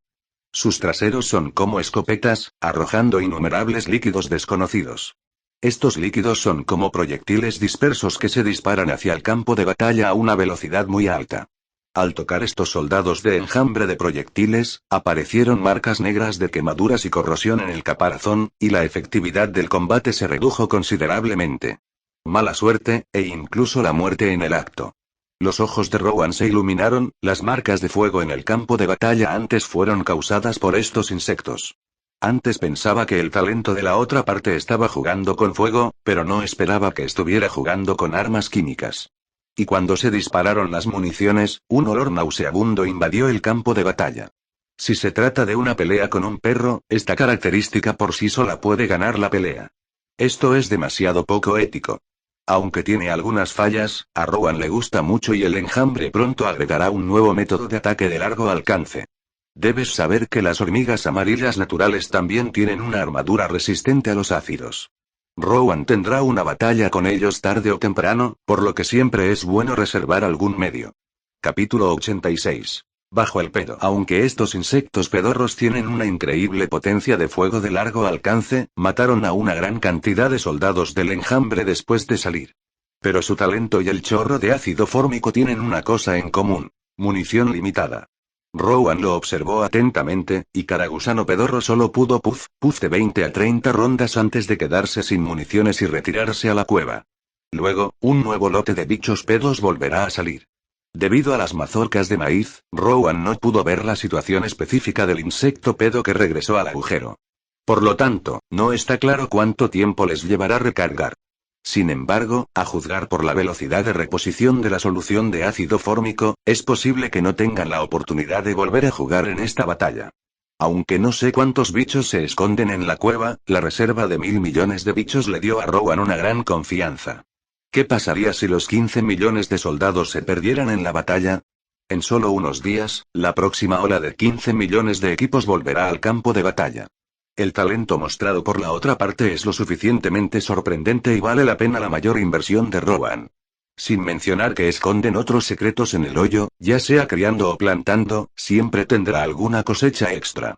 Sus traseros son como escopetas, arrojando innumerables líquidos desconocidos. Estos líquidos son como proyectiles dispersos que se disparan hacia el campo de batalla a una velocidad muy alta. Al tocar estos soldados de enjambre de proyectiles, aparecieron marcas negras de quemaduras y corrosión en el caparazón, y la efectividad del combate se redujo considerablemente. Mala suerte, e incluso la muerte en el acto. Los ojos de Rowan se iluminaron, las marcas de fuego en el campo de batalla antes fueron causadas por estos insectos. Antes pensaba que el talento de la otra parte estaba jugando con fuego, pero no esperaba que estuviera jugando con armas químicas. Y cuando se dispararon las municiones, un olor nauseabundo invadió el campo de batalla. Si se trata de una pelea con un perro, esta característica por sí sola puede ganar la pelea. Esto es demasiado poco ético. Aunque tiene algunas fallas, a Rowan le gusta mucho y el enjambre pronto agregará un nuevo método de ataque de largo alcance. Debes saber que las hormigas amarillas naturales también tienen una armadura resistente a los ácidos. Rowan tendrá una batalla con ellos tarde o temprano, por lo que siempre es bueno reservar algún medio. Capítulo 86. Bajo el pedo. Aunque estos insectos pedorros tienen una increíble potencia de fuego de largo alcance, mataron a una gran cantidad de soldados del enjambre después de salir. Pero su talento y el chorro de ácido fórmico tienen una cosa en común: munición limitada. Rowan lo observó atentamente, y cada gusano pedorro solo pudo puff de 20 a 30 rondas antes de quedarse sin municiones y retirarse a la cueva. Luego, un nuevo lote de bichos pedos volverá a salir. Debido a las mazorcas de maíz, Rowan no pudo ver la situación específica del insecto pedo que regresó al agujero. Por lo tanto, no está claro cuánto tiempo les llevará recargar. Sin embargo, a juzgar por la velocidad de reposición de la solución de ácido fórmico, es posible que no tengan la oportunidad de volver a jugar en esta batalla. Aunque no sé cuántos bichos se esconden en la cueva, la reserva de 1.000 millones de bichos le dio a Rowan una gran confianza. ¿Qué pasaría si los 15 millones de soldados se perdieran en la batalla? En solo unos días, la próxima ola de 15 millones de equipos volverá al campo de batalla. El talento mostrado por la otra parte es lo suficientemente sorprendente y vale la pena la mayor inversión de Rowan. Sin mencionar que esconden otros secretos en el hoyo, ya sea criando o plantando, siempre tendrá alguna cosecha extra.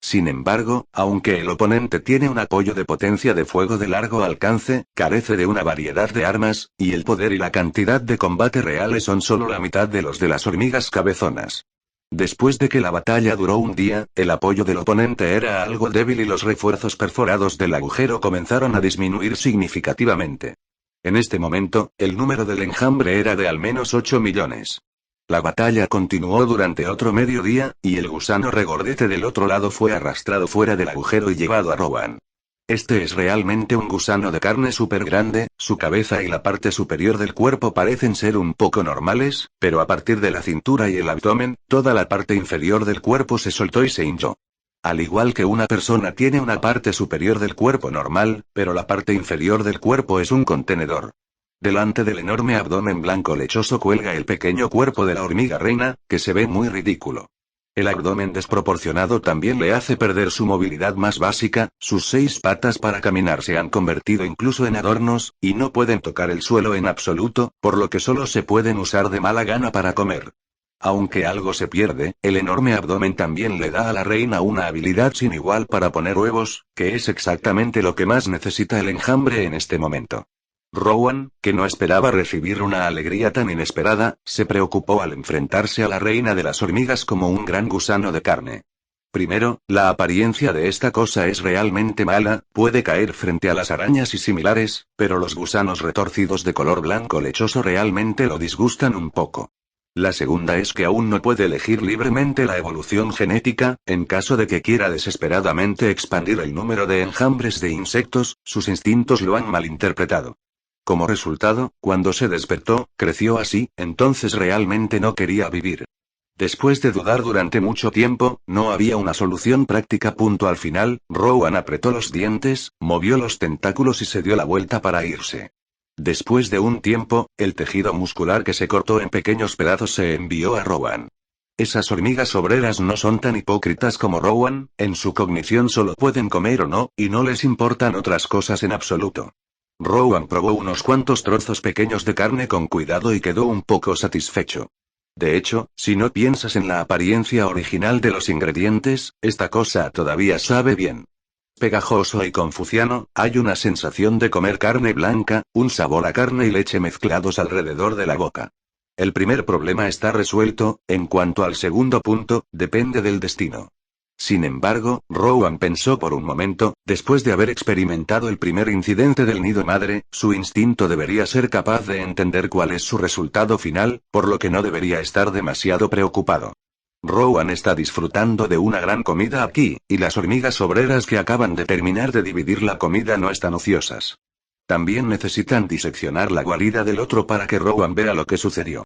Sin embargo, aunque el oponente tiene un apoyo de potencia de fuego de largo alcance, carece de una variedad de armas, y el poder y la cantidad de combate reales son solo la mitad de los de las hormigas cabezonas. Después de que la batalla duró un día, el apoyo del oponente era algo débil y los refuerzos perforados del agujero comenzaron a disminuir significativamente. En este momento, el número del enjambre era de al menos 8 millones. La batalla continuó durante otro mediodía, y el gusano regordete del otro lado fue arrastrado fuera del agujero y llevado a Rowan. Este es realmente un gusano de carne súper grande, su cabeza y la parte superior del cuerpo parecen ser un poco normales, pero a partir de la cintura y el abdomen, toda la parte inferior del cuerpo se soltó y se hinchó. Al igual que una persona tiene una parte superior del cuerpo normal, pero la parte inferior del cuerpo es un contenedor. Delante del enorme abdomen blanco lechoso cuelga el pequeño cuerpo de la hormiga reina, que se ve muy ridículo. El abdomen desproporcionado también le hace perder su movilidad más básica, sus 6 patas para caminar se han convertido incluso en adornos, y no pueden tocar el suelo en absoluto, por lo que solo se pueden usar de mala gana para comer. Aunque algo se pierde, el enorme abdomen también le da a la reina una habilidad sin igual para poner huevos, que es exactamente lo que más necesita el enjambre en este momento. Rowan, que no esperaba recibir una alegría tan inesperada, se preocupó al enfrentarse a la reina de las hormigas como un gran gusano de carne. Primero, la apariencia de esta cosa es realmente mala, puede caer frente a las arañas y similares, pero los gusanos retorcidos de color blanco lechoso realmente lo disgustan un poco. La segunda es que aún no puede elegir libremente la evolución genética, en caso de que quiera desesperadamente expandir el número de enjambres de insectos, sus instintos lo han malinterpretado. Como resultado, cuando se despertó, creció así, entonces realmente no quería vivir. Después de dudar durante mucho tiempo, no había una solución práctica. Al final, Rowan apretó los dientes, movió los tentáculos y se dio la vuelta para irse. Después de un tiempo, el tejido muscular que se cortó en pequeños pedazos se envió a Rowan. Esas hormigas obreras no son tan hipócritas como Rowan, en su cognición solo pueden comer o no, y no les importan otras cosas en absoluto. Rowan probó unos cuantos trozos pequeños de carne con cuidado y quedó un poco satisfecho. De hecho, si no piensas en la apariencia original de los ingredientes, esta cosa todavía sabe bien. Pegajoso y confuciano, hay una sensación de comer carne blanca, un sabor a carne y leche mezclados alrededor de la boca. El primer problema está resuelto, en cuanto al segundo punto, depende del destino. Sin embargo, Rowan pensó por un momento, después de haber experimentado el primer incidente del nido madre, su instinto debería ser capaz de entender cuál es su resultado final, por lo que no debería estar demasiado preocupado. Rowan está disfrutando de una gran comida aquí, y las hormigas obreras que acaban de terminar de dividir la comida no están ociosas. También necesitan diseccionar la guarida del otro para que Rowan vea lo que sucedió.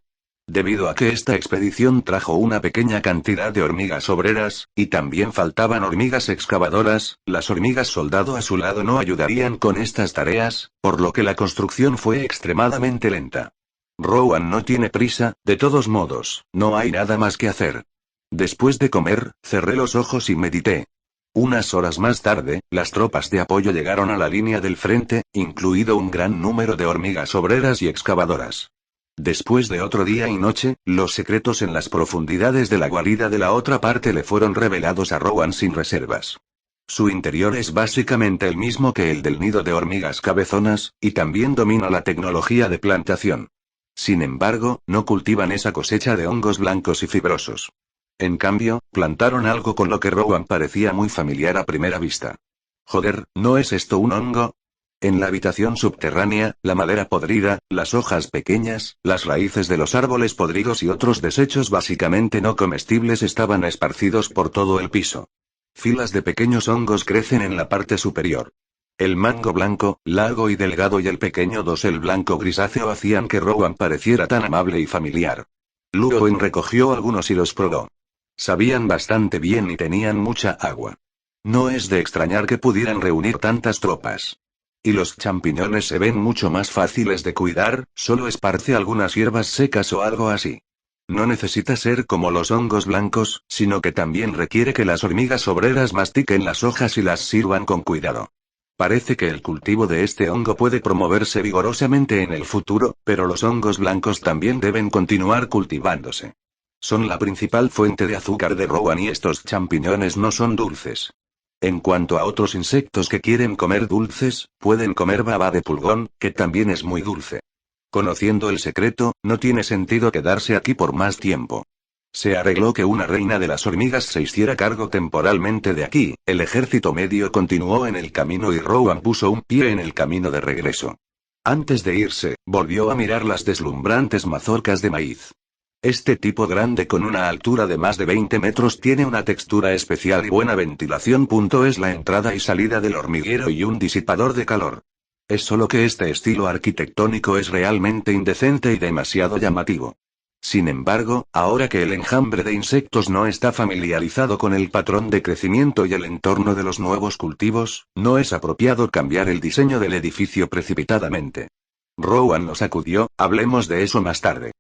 Debido a que esta expedición trajo una pequeña cantidad de hormigas obreras, y también faltaban hormigas excavadoras, las hormigas soldado a su lado no ayudarían con estas tareas, por lo que la construcción fue extremadamente lenta. Rowan no tiene prisa, de todos modos, no hay nada más que hacer. Después de comer, cerré los ojos y medité. Unas horas más tarde, las tropas de apoyo llegaron a la línea del frente, incluido un gran número de hormigas obreras y excavadoras. Después de otro día y noche, los secretos en las profundidades de la guarida de la otra parte le fueron revelados a Rowan sin reservas. Su interior es básicamente el mismo que el del nido de hormigas cabezonas, y también domina la tecnología de plantación. Sin embargo, no cultivan esa cosecha de hongos blancos y fibrosos. En cambio, plantaron algo con lo que Rowan parecía muy familiar a primera vista. Joder, ¿no es esto un hongo? En la habitación subterránea, la madera podrida, las hojas pequeñas, las raíces de los árboles podridos y otros desechos básicamente no comestibles estaban esparcidos por todo el piso. Filas de pequeños hongos crecen en la parte superior. El mango blanco, largo y delgado y el pequeño dosel blanco grisáceo hacían que Rowan pareciera tan amable y familiar. Llewellyn recogió algunos y los probó. Sabían bastante bien y tenían mucha agua. No es de extrañar que pudieran reunir tantas tropas. Y los champiñones se ven mucho más fáciles de cuidar, solo esparce algunas hierbas secas o algo así. No necesita ser como los hongos blancos, sino que también requiere que las hormigas obreras mastiquen las hojas y las sirvan con cuidado. Parece que el cultivo de este hongo puede promoverse vigorosamente en el futuro, pero los hongos blancos también deben continuar cultivándose. Son la principal fuente de azúcar de Rowan y estos champiñones no son dulces. En cuanto a otros insectos que quieren comer dulces, pueden comer baba de pulgón, que también es muy dulce. Conociendo el secreto, no tiene sentido quedarse aquí por más tiempo. Se arregló que una reina de las hormigas se hiciera cargo temporalmente de aquí, el ejército medio continuó en el camino y Rowan puso un pie en el camino de regreso. Antes de irse, volvió a mirar las deslumbrantes mazorcas de maíz. Este tipo grande con una altura de más de 20 metros tiene una textura especial y buena ventilación. Es la entrada y salida del hormiguero y un disipador de calor. Es solo que este estilo arquitectónico es realmente indecente y demasiado llamativo. Sin embargo, ahora que el enjambre de insectos no está familiarizado con el patrón de crecimiento y el entorno de los nuevos cultivos, no es apropiado cambiar el diseño del edificio precipitadamente. Rowan lo sacudió, hablemos de eso más tarde.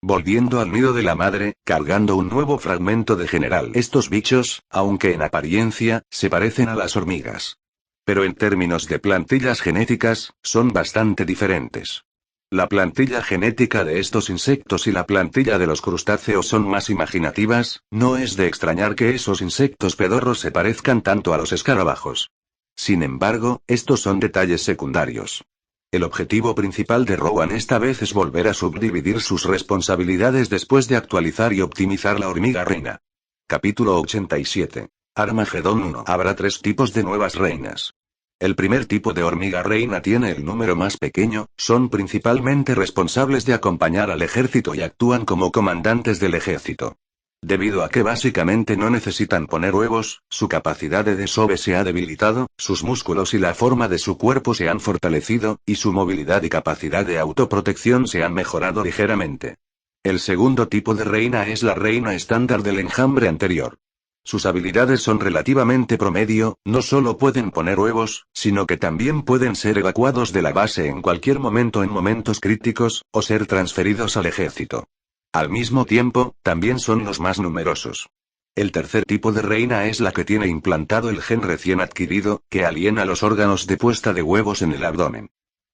Volviendo al nido de la madre, cargando un nuevo fragmento de general. Estos bichos, aunque en apariencia, se parecen a las hormigas. Pero en términos de plantillas genéticas, son bastante diferentes. La plantilla genética de estos insectos y la plantilla de los crustáceos son más imaginativas, no es de extrañar que esos insectos pedorros se parezcan tanto a los escarabajos. Sin embargo, estos son detalles secundarios. El objetivo principal de Rowan esta vez es volver a subdividir sus responsabilidades después de actualizar y optimizar la hormiga reina. Capítulo 87. Armagedón 1. Habrá 3 tipos de nuevas reinas. El primer tipo de hormiga reina tiene el número más pequeño, son principalmente responsables de acompañar al ejército y actúan como comandantes del ejército. Debido a que básicamente no necesitan poner huevos, su capacidad de desove se ha debilitado, sus músculos y la forma de su cuerpo se han fortalecido, y su movilidad y capacidad de autoprotección se han mejorado ligeramente. El segundo tipo de reina es la reina estándar del enjambre anterior. Sus habilidades son relativamente promedio, no solo pueden poner huevos, sino que también pueden ser evacuados de la base en cualquier momento en momentos críticos, o ser transferidos al ejército. Al mismo tiempo, también son los más numerosos. El tercer tipo de reina es la que tiene implantado el gen recién adquirido, que aliena los órganos de puesta de huevos en el abdomen.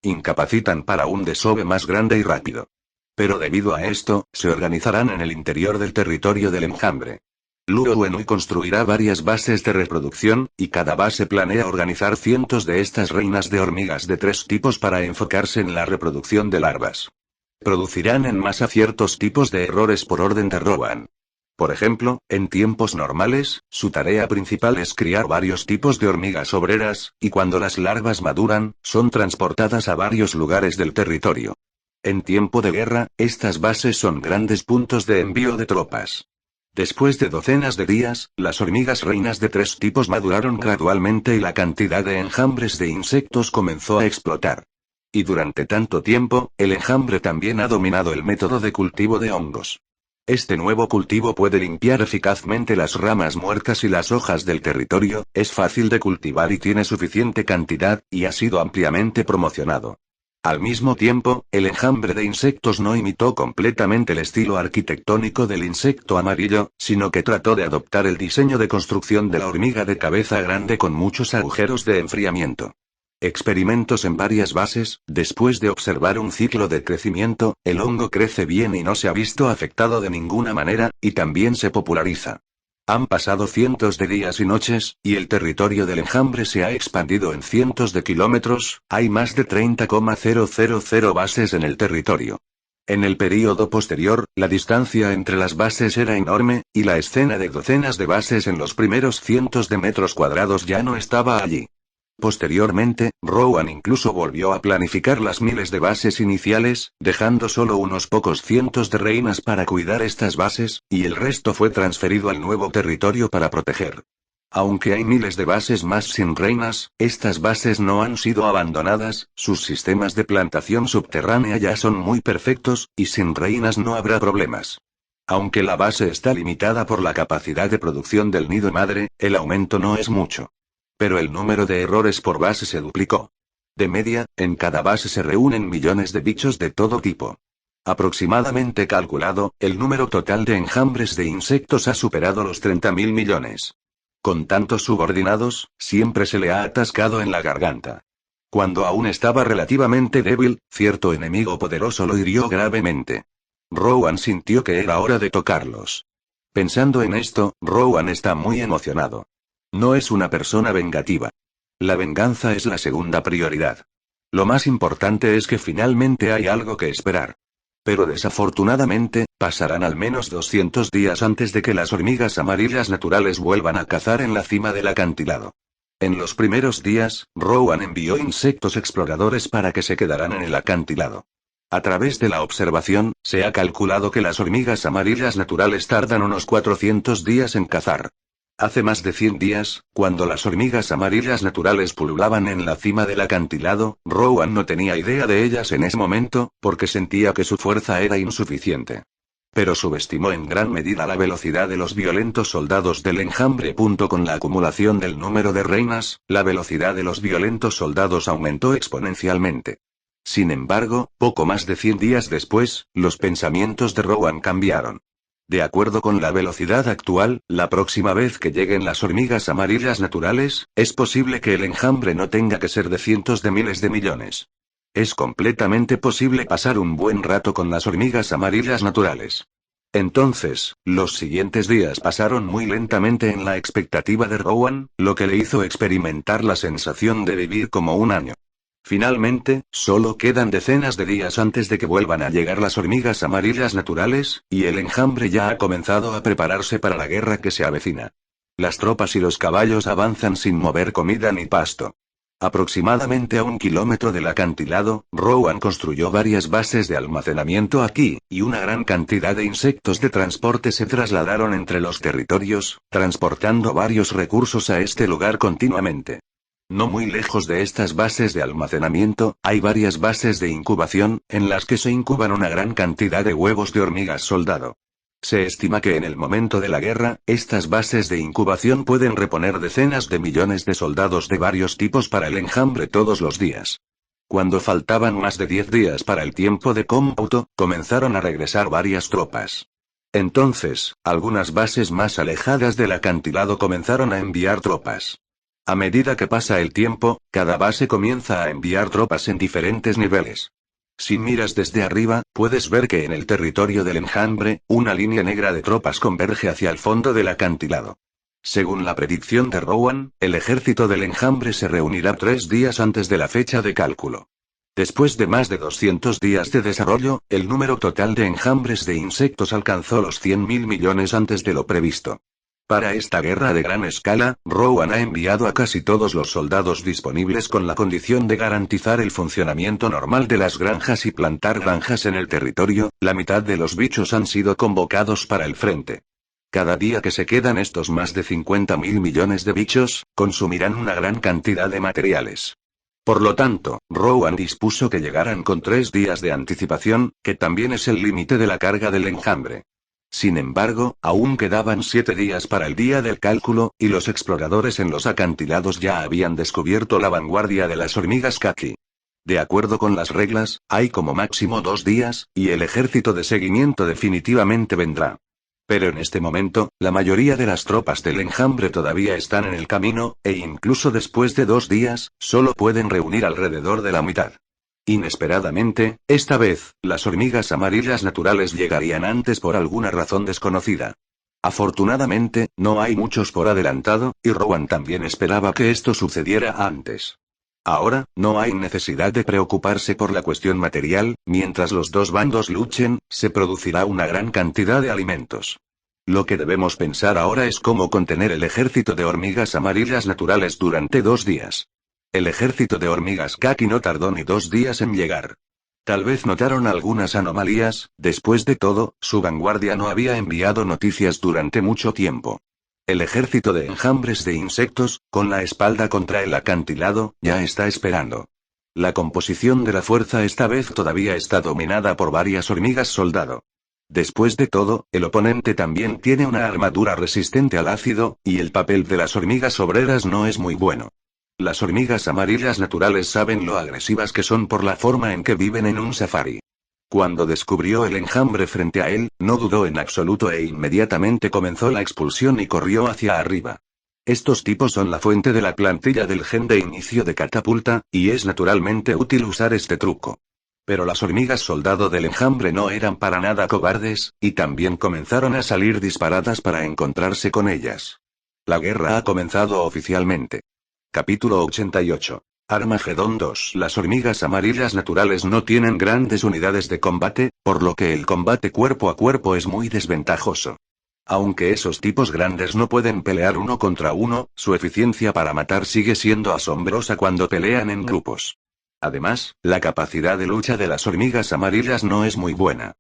incapacitan para un desove más grande y rápido. Pero debido a esto, se organizarán en el interior del territorio del enjambre. Luo Wenui construirá varias bases de reproducción, y cada base planea organizar cientos de estas reinas de hormigas de 3 tipos para enfocarse en la reproducción de larvas. Producirán en masa ciertos tipos de errores por orden de Rowan. Por ejemplo, en tiempos normales, su tarea principal es criar varios tipos de hormigas obreras, y cuando las larvas maduran, son transportadas a varios lugares del territorio. En tiempo de guerra, estas bases son grandes puntos de envío de tropas. Después de docenas de días, las hormigas reinas de 3 tipos maduraron gradualmente y la cantidad de enjambres de insectos comenzó a explotar. Y durante tanto tiempo, el enjambre también ha dominado el método de cultivo de hongos. Este nuevo cultivo puede limpiar eficazmente las ramas muertas y las hojas del territorio, es fácil de cultivar y tiene suficiente cantidad, y ha sido ampliamente promocionado. Al mismo tiempo, el enjambre de insectos no imitó completamente el estilo arquitectónico del insecto amarillo, sino que trató de adoptar el diseño de construcción de la hormiga de cabeza grande con muchos agujeros de enfriamiento. Experimentos en varias bases, después de observar un ciclo de crecimiento, el hongo crece bien y no se ha visto afectado de ninguna manera, y también se populariza. Han pasado cientos de días y noches, y el territorio del enjambre se ha expandido en cientos de kilómetros, hay más de 30,000 bases en el territorio. En el período posterior, la distancia entre las bases era enorme, y la escena de docenas de bases en los primeros cientos de metros cuadrados ya no estaba allí. Posteriormente, Rowan incluso volvió a planificar las miles de bases iniciales, dejando solo unos pocos cientos de reinas para cuidar estas bases, y el resto fue transferido al nuevo territorio para proteger. Aunque hay miles de bases más sin reinas, estas bases no han sido abandonadas, sus sistemas de plantación subterránea ya son muy perfectos, y sin reinas no habrá problemas. Aunque la base está limitada por la capacidad de producción del nido madre, el aumento no es mucho. Pero el número de errores por base se duplicó. De media, en cada base se reúnen millones de bichos de todo tipo. Aproximadamente calculado, el número total de enjambres de insectos ha superado los 30.000 millones. Con tantos subordinados, siempre se le ha atascado en la garganta. Cuando aún estaba relativamente débil, cierto enemigo poderoso lo hirió gravemente. Rowan sintió que era hora de tocarlos. Pensando en esto, Rowan está muy emocionado. No es una persona vengativa. La venganza es la segunda prioridad. Lo más importante es que finalmente hay algo que esperar. Pero desafortunadamente, pasarán al menos 200 días antes de que las hormigas amarillas naturales vuelvan a cazar en la cima del acantilado. En los primeros días, Rowan envió insectos exploradores para que se quedaran en el acantilado. A través de la observación, se ha calculado que las hormigas amarillas naturales tardan unos 400 días en cazar. Hace más de 100 días, cuando las hormigas amarillas naturales pululaban en la cima del acantilado, Rowan no tenía idea de ellas en ese momento, porque sentía que su fuerza era insuficiente. Pero subestimó en gran medida la velocidad de los violentos soldados del enjambre. Con la acumulación del número de reinas, la velocidad de los violentos soldados aumentó exponencialmente. Sin embargo, poco más de 100 días después, los pensamientos de Rowan cambiaron. De acuerdo con la velocidad actual, la próxima vez que lleguen las hormigas amarillas naturales, es posible que el enjambre no tenga que ser de cientos de miles de millones. Es completamente posible pasar un buen rato con las hormigas amarillas naturales. Entonces, los siguientes días pasaron muy lentamente en la expectativa de Rowan, lo que le hizo experimentar la sensación de vivir como un año. Finalmente, solo quedan decenas de días antes de que vuelvan a llegar las hormigas amarillas naturales, y el enjambre ya ha comenzado a prepararse para la guerra que se avecina. Las tropas y los caballos avanzan sin mover comida ni pasto. Aproximadamente a 1 kilómetro del acantilado, Rowan construyó varias bases de almacenamiento aquí, y una gran cantidad de insectos de transporte se trasladaron entre los territorios, transportando varios recursos a este lugar continuamente. No muy lejos de estas bases de almacenamiento, hay varias bases de incubación, en las que se incuban una gran cantidad de huevos de hormigas soldado. Se estima que en el momento de la guerra, estas bases de incubación pueden reponer decenas de millones de soldados de varios tipos para el enjambre todos los días. Cuando faltaban más de 10 días para el tiempo de cómputo, comenzaron a regresar varias tropas. Entonces, algunas bases más alejadas del acantilado comenzaron a enviar tropas. A medida que pasa el tiempo, cada base comienza a enviar tropas en diferentes niveles. Si miras desde arriba, puedes ver que en el territorio del enjambre, una línea negra de tropas converge hacia el fondo del acantilado. Según la predicción de Rowan, el ejército del enjambre se reunirá 3 días antes de la fecha de cálculo. Después de más de 200 días de desarrollo, el número total de enjambres de insectos alcanzó los 100.000 millones antes de lo previsto. Para esta guerra de gran escala, Rowan ha enviado a casi todos los soldados disponibles con la condición de garantizar el funcionamiento normal de las granjas y plantar granjas en el territorio. La mitad de los bichos han sido convocados para el frente. Cada día que se quedan estos más de 50.000 millones de bichos, consumirán una gran cantidad de materiales. Por lo tanto, Rowan dispuso que llegaran con 3 días de anticipación, que también es el límite de la carga del enjambre. Sin embargo, aún quedaban 7 días para el día del cálculo, y los exploradores en los acantilados ya habían descubierto la vanguardia de las hormigas Kaki. De acuerdo con las reglas, hay como máximo 2 días, y el ejército de seguimiento definitivamente vendrá. Pero en este momento, la mayoría de las tropas del enjambre todavía están en el camino, e incluso después de 2 días, solo pueden reunir alrededor de la mitad. Inesperadamente, esta vez, las hormigas amarillas naturales llegarían antes por alguna razón desconocida. Afortunadamente, no hay muchos por adelantado, y Rowan también esperaba que esto sucediera antes. Ahora, no hay necesidad de preocuparse por la cuestión material, mientras los dos bandos luchen, se producirá una gran cantidad de alimentos. Lo que debemos pensar ahora es cómo contener el ejército de hormigas amarillas naturales durante 2 días. El ejército de hormigas Kaki no tardó ni 2 días en llegar. Tal vez notaron algunas anomalías, después de todo, su vanguardia no había enviado noticias durante mucho tiempo. El ejército de enjambres de insectos, con la espalda contra el acantilado, ya está esperando. La composición de la fuerza esta vez todavía está dominada por varias hormigas soldado. Después de todo, el oponente también tiene una armadura resistente al ácido, y el papel de las hormigas obreras no es muy bueno. Las hormigas amarillas naturales saben lo agresivas que son por la forma en que viven en un safari. Cuando descubrió el enjambre frente a él, no dudó en absoluto e inmediatamente comenzó la expulsión y corrió hacia arriba. Estos tipos son la fuente de la plantilla del gen de inicio de catapulta, y es naturalmente útil usar este truco. Pero las hormigas soldado del enjambre no eran para nada cobardes, y también comenzaron a salir disparadas para encontrarse con ellas. La guerra ha comenzado oficialmente. Capítulo 88. Armagedón 2. Las hormigas amarillas naturales no tienen grandes unidades de combate, por lo que el combate cuerpo a cuerpo es muy desventajoso. Aunque esos tipos grandes no pueden pelear uno contra uno, su eficiencia para matar sigue siendo asombrosa cuando pelean en grupos. Además, la capacidad de lucha de las hormigas amarillas no es muy buena.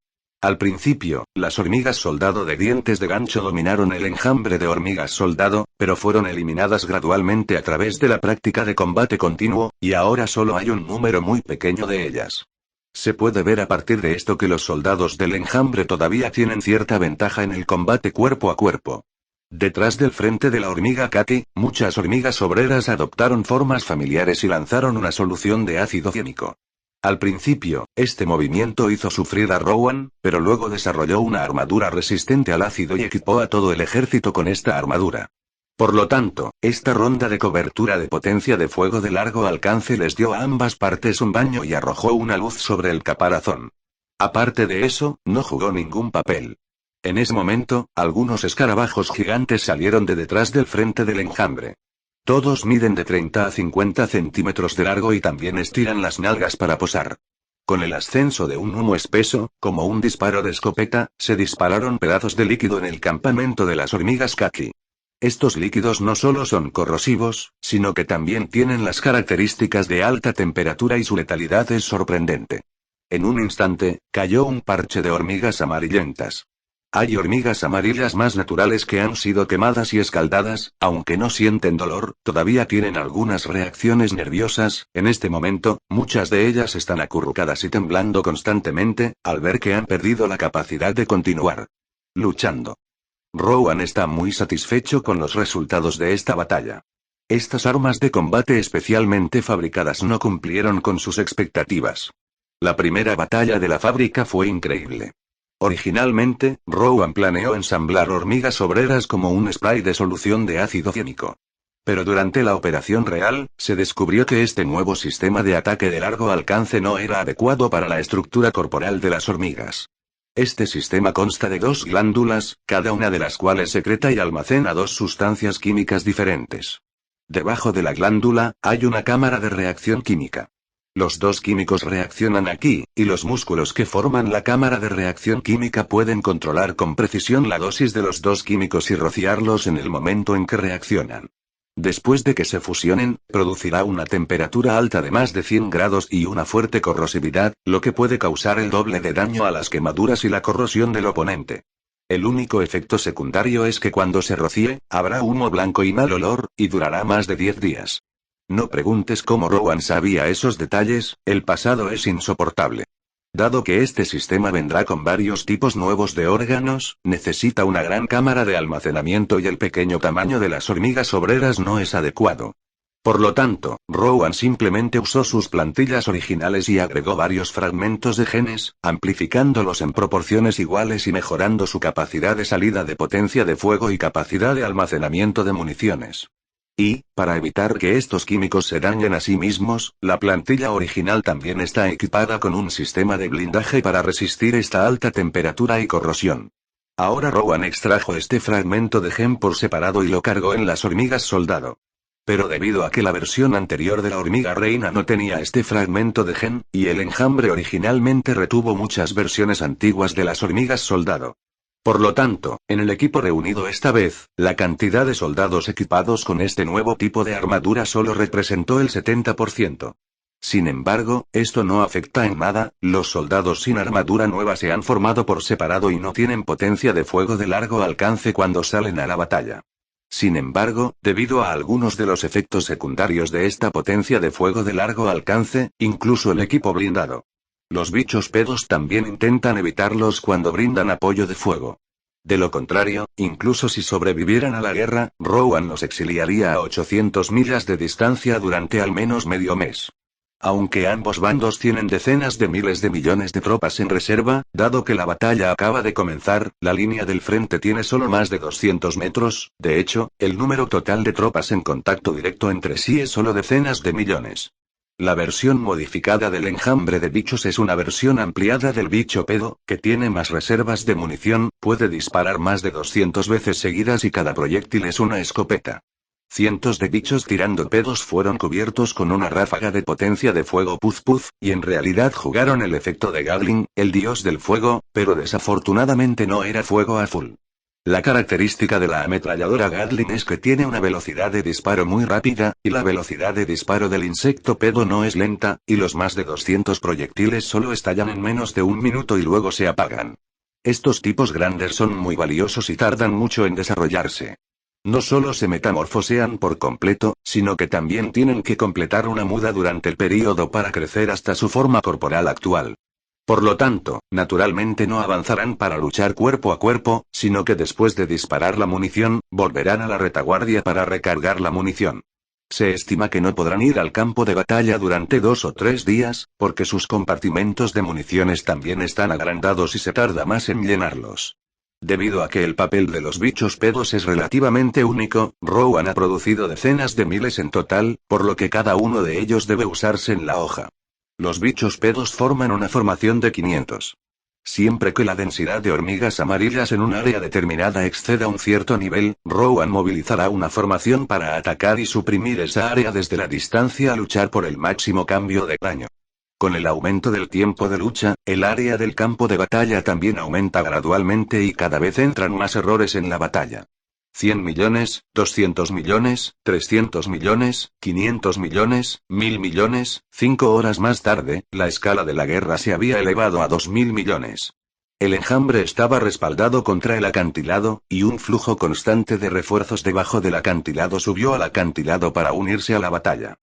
Al principio, las hormigas soldado de dientes de gancho dominaron el enjambre de hormigas soldado, pero fueron eliminadas gradualmente a través de la práctica de combate continuo, y ahora solo hay un número muy pequeño de ellas. Se puede ver a partir de esto que los soldados del enjambre todavía tienen cierta ventaja en el combate cuerpo a cuerpo. Detrás del frente de la hormiga Kaki, muchas hormigas obreras adoptaron formas familiares y lanzaron una solución de ácido ciánico. Al principio, este movimiento hizo sufrir a Rowan, pero luego desarrolló una armadura resistente al ácido y equipó a todo el ejército con esta armadura. Por lo tanto, esta ronda de cobertura de potencia de fuego de largo alcance les dio a ambas partes un baño y arrojó una luz sobre el caparazón. Aparte de eso, no jugó ningún papel. En ese momento, algunos escarabajos gigantes salieron de detrás del frente del enjambre. Todos miden de 30 a 50 centímetros de largo y también estiran las nalgas para posar. Con el ascenso de un humo espeso, como un disparo de escopeta, se dispararon pedazos de líquido en el campamento de las hormigas Kaki. Estos líquidos no solo son corrosivos, sino que también tienen las características de alta temperatura y su letalidad es sorprendente. En un instante, cayó un parche de hormigas amarillentas. Hay hormigas amarillas más naturales que han sido quemadas y escaldadas, aunque no sienten dolor, todavía tienen algunas reacciones nerviosas. En este momento, muchas de ellas están acurrucadas y temblando constantemente, al ver que han perdido la capacidad de continuar luchando. Rowan está muy satisfecho con los resultados de esta batalla. Estas armas de combate especialmente fabricadas no cumplieron con sus expectativas. La primera batalla de la fábrica fue increíble. Originalmente, Rowan planeó ensamblar hormigas obreras como un spray de solución de ácido ciánico. Pero durante la operación real, se descubrió que este nuevo sistema de ataque de largo alcance no era adecuado para la estructura corporal de las hormigas. Este sistema consta de dos glándulas, cada una de las cuales secreta y almacena dos sustancias químicas diferentes. Debajo de la glándula, hay una cámara de reacción química. Los dos químicos reaccionan aquí, y los músculos que forman la cámara de reacción química pueden controlar con precisión la dosis de los dos químicos y rociarlos en el momento en que reaccionan. Después de que se fusionen, producirá una temperatura alta de más de 100 grados y una fuerte corrosividad, lo que puede causar el doble de daño a las quemaduras y la corrosión del oponente. El único efecto secundario es que cuando se rocíe, habrá humo blanco y mal olor, y durará más de 10 días. No preguntes cómo Rowan sabía esos detalles, el pasado es insoportable. Dado que este sistema vendrá con varios tipos nuevos de órganos, necesita una gran cámara de almacenamiento y el pequeño tamaño de las hormigas obreras no es adecuado. Por lo tanto, Rowan simplemente usó sus plantillas originales y agregó varios fragmentos de genes, amplificándolos en proporciones iguales y mejorando su capacidad de salida de potencia de fuego y capacidad de almacenamiento de municiones. Y, para evitar que estos químicos se dañen a sí mismos, la plantilla original también está equipada con un sistema de blindaje para resistir esta alta temperatura y corrosión. Ahora Rowan extrajo este fragmento de gen por separado y lo cargó en las hormigas soldado. Pero debido a que la versión anterior de la hormiga reina no tenía este fragmento de gen, y el enjambre originalmente retuvo muchas versiones antiguas de las hormigas soldado. Por lo tanto, en el equipo reunido esta vez, la cantidad de soldados equipados con este nuevo tipo de armadura solo representó el 70%. Sin embargo, esto no afecta en nada, los soldados sin armadura nueva se han formado por separado y no tienen potencia de fuego de largo alcance cuando salen a la batalla. Sin embargo, debido a algunos de los efectos secundarios de esta potencia de fuego de largo alcance, incluso el equipo blindado. Los bichos pedos también intentan evitarlos cuando brindan apoyo de fuego. De lo contrario, incluso si sobrevivieran a la guerra, Rowan los exiliaría a 800 millas de distancia durante al menos medio mes. Aunque ambos bandos tienen decenas de miles de millones de tropas en reserva, dado que la batalla acaba de comenzar, la línea del frente tiene solo más de 200 metros, de hecho, el número total de tropas en contacto directo entre sí es solo decenas de millones. La versión modificada del enjambre de bichos es una versión ampliada del bicho pedo, que tiene más reservas de munición, puede disparar más de 200 veces seguidas y cada proyectil es una escopeta. Cientos de bichos tirando pedos fueron cubiertos con una ráfaga de potencia de fuego puz puz, y en realidad jugaron el efecto de Gatling, el dios del fuego, pero desafortunadamente no era fuego a full. La característica de la ametralladora Gatling es que tiene una velocidad de disparo muy rápida, y la velocidad de disparo del insecto pedo no es lenta, y los más de 200 proyectiles solo estallan en menos de un minuto y luego se apagan. Estos tipos grandes son muy valiosos y tardan mucho en desarrollarse. No solo se metamorfosean por completo, sino que también tienen que completar una muda durante el período para crecer hasta su forma corporal actual. Por lo tanto, naturalmente no avanzarán para luchar cuerpo a cuerpo, sino que después de disparar la munición, volverán a la retaguardia para recargar la munición. Se estima que no podrán ir al campo de batalla durante 2 o 3 días, porque sus compartimentos de municiones también están agrandados y se tarda más en llenarlos. Debido a que el papel de los bichos pedos es relativamente único, Rowan ha producido decenas de miles en total, por lo que cada uno de ellos debe usarse en la hoja. Los bichos pedos forman una formación de 500. Siempre que la densidad de hormigas amarillas en un área determinada exceda un cierto nivel, Rowan movilizará una formación para atacar y suprimir esa área desde la distancia a luchar por el máximo cambio de daño. Con el aumento del tiempo de lucha, el área del campo de batalla también aumenta gradualmente y cada vez entran más errores en la batalla. 100 millones, 200 millones, 300 millones, 500 millones, 1000 millones, 5 horas más tarde, la escala de la guerra se había elevado a 2000 millones. El enjambre estaba respaldado contra el acantilado, y un flujo constante de refuerzos debajo del acantilado subió al acantilado para unirse a la batalla.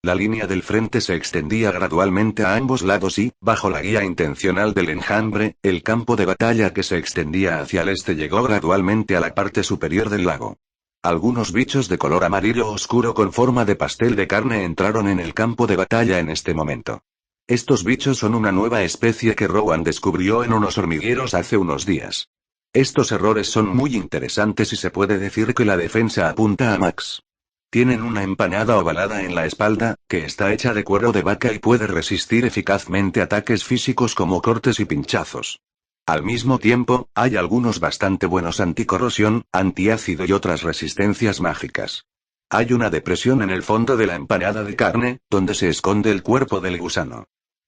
La línea del frente se extendía gradualmente a ambos lados y, bajo la guía intencional del enjambre, el campo de batalla que se extendía hacia el este llegó gradualmente a la parte superior del lago. Algunos bichos de color amarillo oscuro con forma de pastel de carne entraron en el campo de batalla en este momento. Estos bichos son una nueva especie que Rowan descubrió en unos hormigueros hace unos días. Estos errores son muy interesantes y se puede decir que la defensa apunta a Max. Tienen una empanada ovalada en la espalda, que está hecha de cuero de vaca y puede resistir eficazmente ataques físicos como cortes y pinchazos. Al mismo tiempo, hay algunos bastante buenos anticorrosión, antiácido y otras resistencias mágicas. Hay una depresión en el fondo de la empanada de carne, donde se esconde el cuerpo del gusano.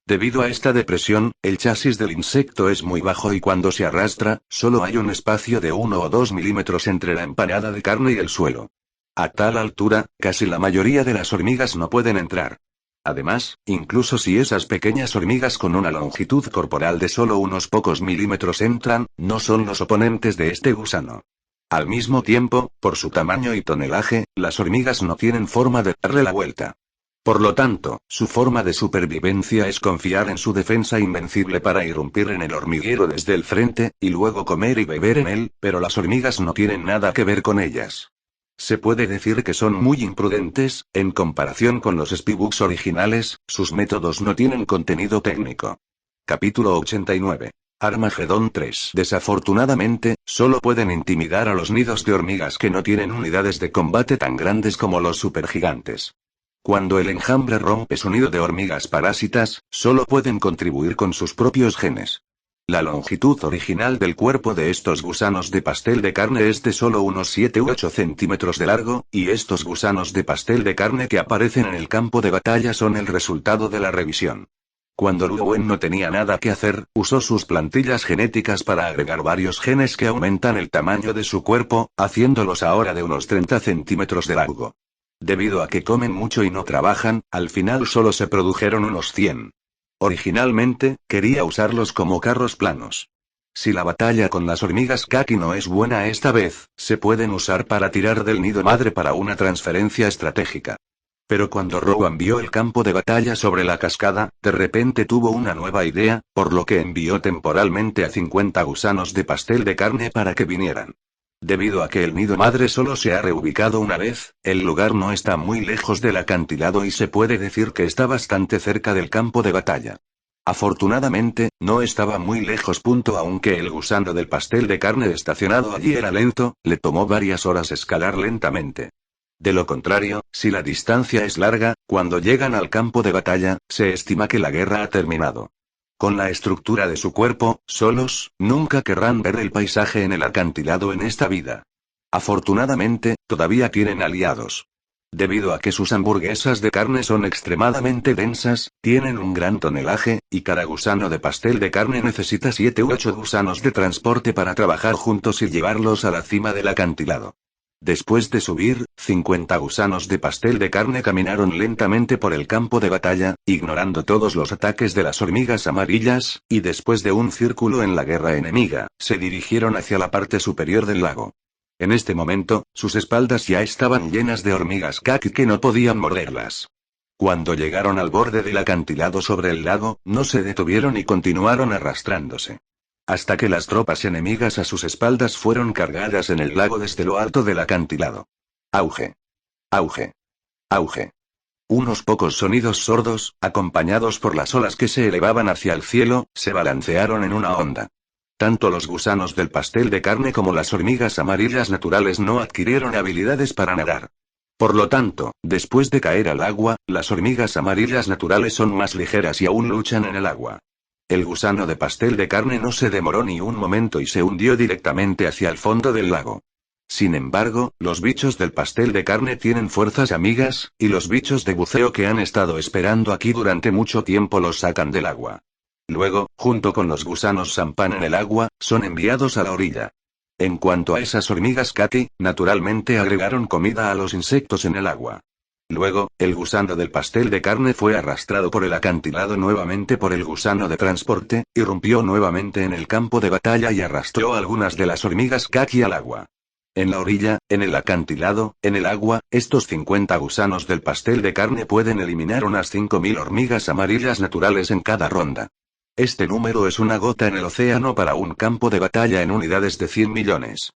Debido a esta depresión, el chasis del insecto es muy bajo y cuando se arrastra, solo hay un espacio de 1 o 2 milímetros entre la empanada de carne y el suelo. A tal altura, casi la mayoría de las hormigas no pueden entrar. Además, incluso si esas pequeñas hormigas con una longitud corporal de solo unos pocos milímetros entran, no son los oponentes de este gusano. Al mismo tiempo, por su tamaño y tonelaje, las hormigas no tienen forma de darle la vuelta. Por lo tanto, su forma de supervivencia es confiar en su defensa invencible para irrumpir en el hormiguero desde el frente, y luego comer y beber en él, pero las hormigas no tienen nada que ver con ellas. Se puede decir que son muy imprudentes, en comparación con los Spybugs originales, sus métodos no tienen contenido técnico. Capítulo 89. Armagedón 3. Desafortunadamente, solo pueden intimidar a los nidos de hormigas que no tienen unidades de combate tan grandes como los supergigantes. Cuando el enjambre rompe su nido de hormigas parásitas, solo pueden contribuir con sus propios genes. La longitud original del cuerpo de estos gusanos de pastel de carne es de solo unos 7 u 8 centímetros de largo, y estos gusanos de pastel de carne que aparecen en el campo de batalla son el resultado de la revisión. Cuando Llewellyn no tenía nada que hacer, usó sus plantillas genéticas para agregar varios genes que aumentan el tamaño de su cuerpo, haciéndolos ahora de unos 30 centímetros de largo. Debido a que comen mucho y no trabajan, al final solo se produjeron unos 100. Originalmente, quería usarlos como carros planos. Si la batalla con las hormigas kaki no es buena esta vez, se pueden usar para tirar del nido madre para una transferencia estratégica. Pero cuando Rowan vio el campo de batalla sobre la cascada, de repente tuvo una nueva idea, por lo que envió temporalmente a 50 gusanos de pastel de carne para que vinieran. Debido a que el nido madre solo se ha reubicado una vez, el lugar no está muy lejos del acantilado y se puede decir que está bastante cerca del campo de batalla. Afortunadamente, no estaba muy lejos. Aunque el gusano del pastel de carne estacionado allí era lento, le tomó varias horas escalar lentamente. De lo contrario, si la distancia es larga, cuando llegan al campo de batalla, se estima que la guerra ha terminado. Con la estructura de su cuerpo, solos, nunca querrán ver el paisaje en el acantilado en esta vida. Afortunadamente, todavía tienen aliados. Debido a que sus hamburguesas de carne son extremadamente densas, tienen un gran tonelaje, y cada gusano de pastel de carne necesita 7 u 8 gusanos de transporte para trabajar juntos y llevarlos a la cima del acantilado. Después de subir, 50 gusanos de pastel de carne caminaron lentamente por el campo de batalla, ignorando todos los ataques de las hormigas amarillas, y después de un círculo en la guerra enemiga, se dirigieron hacia la parte superior del lago. En este momento, sus espaldas ya estaban llenas de hormigas kaki que no podían morderlas. Cuando llegaron al borde del acantilado sobre el lago, no se detuvieron y continuaron arrastrándose. Hasta que las tropas enemigas a sus espaldas fueron cargadas en el lago desde lo alto del acantilado. Auge. Auge. Auge. Unos pocos sonidos sordos, acompañados por las olas que se elevaban hacia el cielo, se balancearon en una onda. Tanto los gusanos del pastel de carne como las hormigas amarillas naturales no adquirieron habilidades para nadar. Por lo tanto, después de caer al agua, las hormigas amarillas naturales son más ligeras y aún luchan en el agua. El gusano de pastel de carne no se demoró ni un momento y se hundió directamente hacia el fondo del lago. Sin embargo, los bichos del pastel de carne tienen fuerzas amigas, y los bichos de buceo que han estado esperando aquí durante mucho tiempo los sacan del agua. Luego, junto con los gusanos sampan en el agua, son enviados a la orilla. En cuanto a esas hormigas kaki, naturalmente agregaron comida a los insectos en el agua. Luego, el gusano del pastel de carne fue arrastrado por el acantilado nuevamente por el gusano de transporte, irrumpió nuevamente en el campo de batalla y arrastró algunas de las hormigas kaki al agua. En la orilla, en el acantilado, en el agua, estos 50 gusanos del pastel de carne pueden eliminar unas 5000 hormigas amarillas naturales en cada ronda. Este número es una gota en el océano para un campo de batalla en unidades de 100 millones.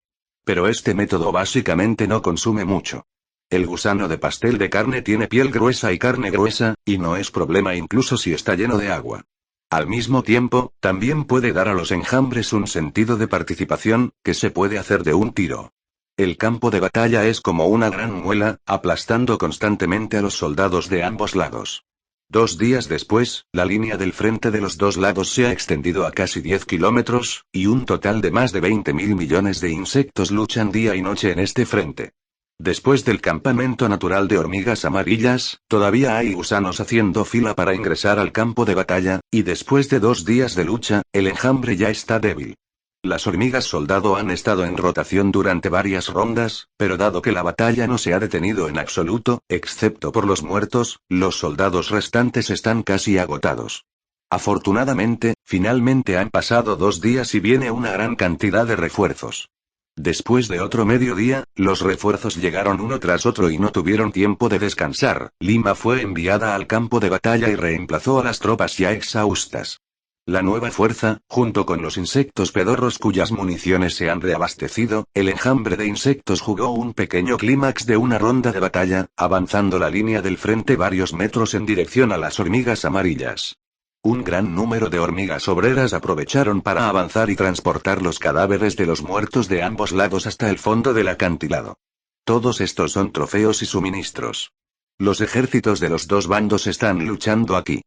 Pero este método básicamente no consume mucho. El gusano de pastel de carne tiene piel gruesa y carne gruesa, y no es problema incluso si está lleno de agua. Al mismo tiempo, también puede dar a los enjambres un sentido de participación, que se puede hacer de un tiro. El campo de batalla es como una gran muela, aplastando constantemente a los soldados de ambos lados. 2 días después, la línea del frente de los dos lados se ha extendido a casi 10 kilómetros, y un total de más de 20.000 millones de insectos luchan día y noche en este frente. Después del campamento natural de hormigas amarillas, todavía hay gusanos haciendo fila para ingresar al campo de batalla, y después de 2 días de lucha, el enjambre ya está débil. Las hormigas soldado han estado en rotación durante varias rondas, pero dado que la batalla no se ha detenido en absoluto, excepto por los muertos, los soldados restantes están casi agotados. Afortunadamente, finalmente han pasado 2 días y viene una gran cantidad de refuerzos. Después de otro mediodía, los refuerzos llegaron uno tras otro y no tuvieron tiempo de descansar. Lima fue enviada al campo de batalla y reemplazó a las tropas ya exhaustas. La nueva fuerza, junto con los insectos pedorros cuyas municiones se han reabastecido, el enjambre de insectos jugó un pequeño clímax de una ronda de batalla, avanzando la línea del frente varios metros en dirección a las hormigas amarillas. Un gran número de hormigas obreras aprovecharon para avanzar y transportar los cadáveres de los muertos de ambos lados hasta el fondo del acantilado. Todos estos son trofeos y suministros. Los ejércitos de los dos bandos están luchando aquí.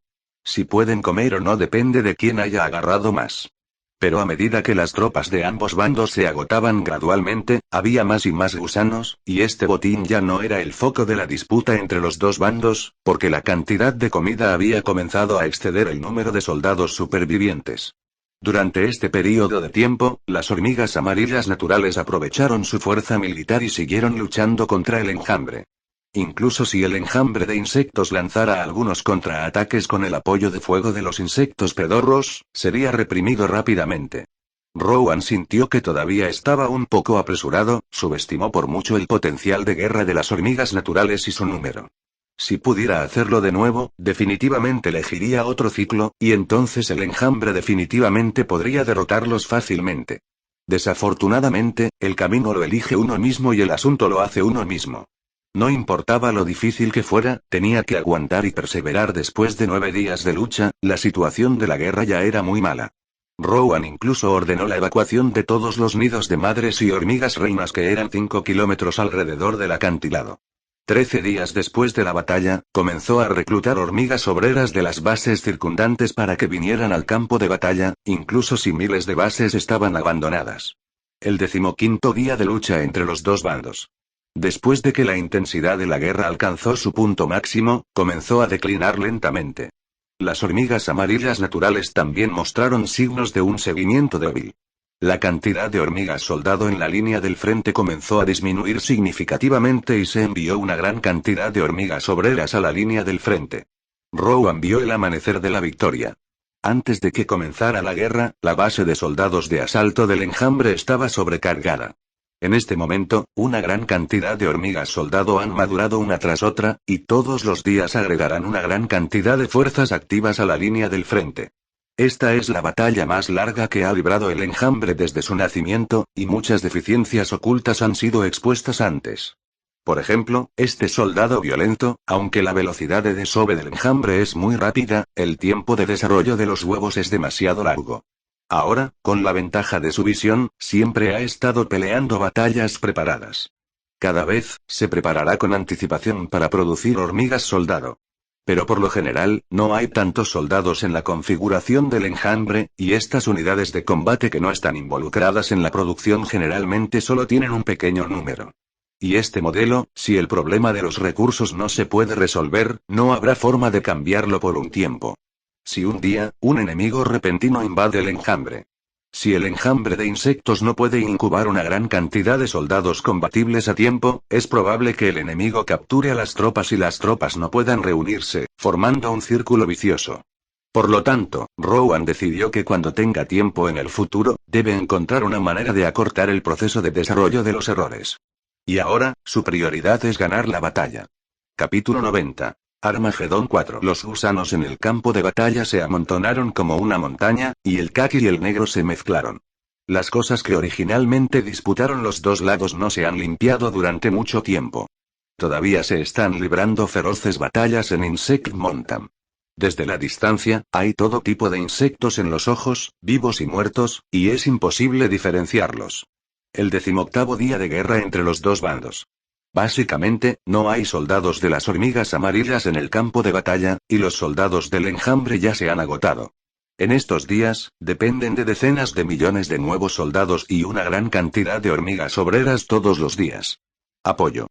Si pueden comer o no depende de quién haya agarrado más. Pero a medida que las tropas de ambos bandos se agotaban gradualmente, había más y más gusanos, y este botín ya no era el foco de la disputa entre los dos bandos, porque la cantidad de comida había comenzado a exceder el número de soldados supervivientes. Durante este período de tiempo, las hormigas amarillas naturales aprovecharon su fuerza militar y siguieron luchando contra el enjambre. Incluso si el enjambre de insectos lanzara algunos contraataques con el apoyo de fuego de los insectos pedorros, sería reprimido rápidamente. Rowan sintió que todavía estaba un poco apresurado, subestimó por mucho el potencial de guerra de las hormigas naturales y su número. Si pudiera hacerlo de nuevo, definitivamente elegiría otro ciclo, y entonces el enjambre definitivamente podría derrotarlos fácilmente. Desafortunadamente, el camino lo elige uno mismo y el asunto lo hace uno mismo. No importaba lo difícil que fuera, tenía que aguantar y perseverar. Después de 9 días de lucha, la situación de la guerra ya era muy mala. Rowan incluso ordenó la evacuación de todos los nidos de madres y hormigas reinas que eran 5 kilómetros alrededor del acantilado. 13 días después de la batalla, comenzó a reclutar hormigas obreras de las bases circundantes para que vinieran al campo de batalla, incluso si miles de bases estaban abandonadas. El 15º día de lucha entre los dos bandos. Después de que la intensidad de la guerra alcanzó su punto máximo, comenzó a declinar lentamente. Las hormigas amarillas naturales también mostraron signos de un seguimiento débil. La cantidad de hormigas soldado en la línea del frente comenzó a disminuir significativamente y se envió una gran cantidad de hormigas obreras a la línea del frente. Rowan vio el amanecer de la victoria. Antes de que comenzara la guerra, la base de soldados de asalto del enjambre estaba sobrecargada. En este momento, una gran cantidad de hormigas soldado han madurado una tras otra, y todos los días agregarán una gran cantidad de fuerzas activas a la línea del frente. Esta es la batalla más larga que ha librado el enjambre desde su nacimiento, y muchas deficiencias ocultas han sido expuestas antes. Por ejemplo, este soldado violento, aunque la velocidad de desove del enjambre es muy rápida, el tiempo de desarrollo de los huevos es demasiado largo. Ahora, con la ventaja de su visión, siempre ha estado peleando batallas preparadas. Cada vez, se preparará con anticipación para producir hormigas soldado. Pero por lo general, no hay tantos soldados en la configuración del enjambre, y estas unidades de combate que no están involucradas en la producción generalmente solo tienen un pequeño número. Y este modelo, si el problema de los recursos no se puede resolver, no habrá forma de cambiarlo por un tiempo. Si un día, un enemigo repentino invade el enjambre. Si el enjambre de insectos no puede incubar una gran cantidad de soldados combatibles a tiempo, es probable que el enemigo capture a las tropas y las tropas no puedan reunirse, formando un círculo vicioso. Por lo tanto, Rowan decidió que cuando tenga tiempo en el futuro, debe encontrar una manera de acortar el proceso de desarrollo de los errores. Y ahora, su prioridad es ganar la batalla. Capítulo 90. Armagedón 4. Los gusanos en el campo de batalla se amontonaron como una montaña, y el caqui y el negro se mezclaron. Las cosas que originalmente disputaron los dos lados no se han limpiado durante mucho tiempo. Todavía se están librando feroces batallas en Insect Mountain. Desde la distancia, hay todo tipo de insectos en los ojos, vivos y muertos, y es imposible diferenciarlos. El 18º día de guerra entre los dos bandos. Básicamente, no hay soldados de las hormigas amarillas en el campo de batalla, y los soldados del enjambre ya se han agotado. En estos días, dependen de decenas de millones de nuevos soldados y una gran cantidad de hormigas obreras todos los días. Apoyo.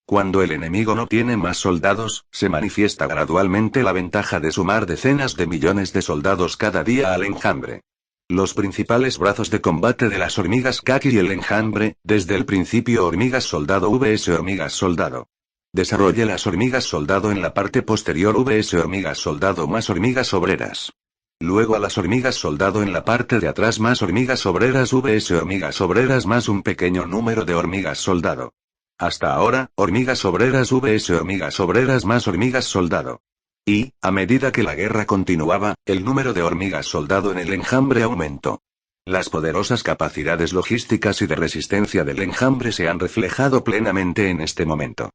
Cuando el enemigo no tiene más soldados, se manifiesta gradualmente la ventaja de sumar decenas de millones de soldados cada día al enjambre. Los principales brazos de combate de las hormigas Kaki y el enjambre, desde el principio hormigas soldado vs hormigas soldado. Desarrolle las hormigas soldado en la parte posterior vs hormigas soldado más hormigas obreras. Luego a las hormigas soldado en la parte de atrás más hormigas obreras vs hormigas obreras más un pequeño número de hormigas soldado. Hasta ahora, hormigas obreras vs hormigas obreras más hormigas soldado. Y, a medida que la guerra continuaba, el número de hormigas soldado en el enjambre aumentó. Las poderosas capacidades logísticas y de resistencia del enjambre se han reflejado plenamente en este momento.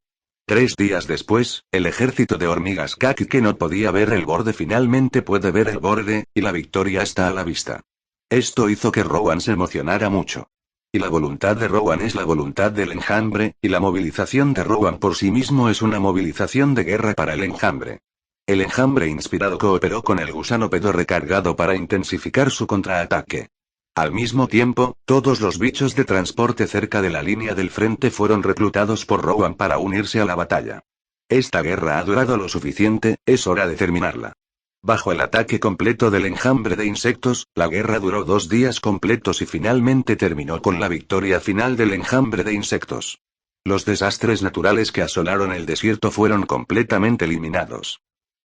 3 días después, el ejército de hormigas Kaki que no podía ver el borde finalmente puede ver el borde, y la victoria está a la vista. Esto hizo que Rowan se emocionara mucho. Y la voluntad de Rowan es la voluntad del enjambre, y la movilización de Rowan por sí mismo es una movilización de guerra para el enjambre. El enjambre inspirado cooperó con el gusano pedo recargado para intensificar su contraataque. Al mismo tiempo, todos los bichos de transporte cerca de la línea del frente fueron reclutados por Rowan para unirse a la batalla. Esta guerra ha durado lo suficiente, es hora de terminarla. Bajo el ataque completo del enjambre de insectos, la guerra duró 2 días completos y finalmente terminó con la victoria final del enjambre de insectos. Los desastres naturales que asolaron el desierto fueron completamente eliminados.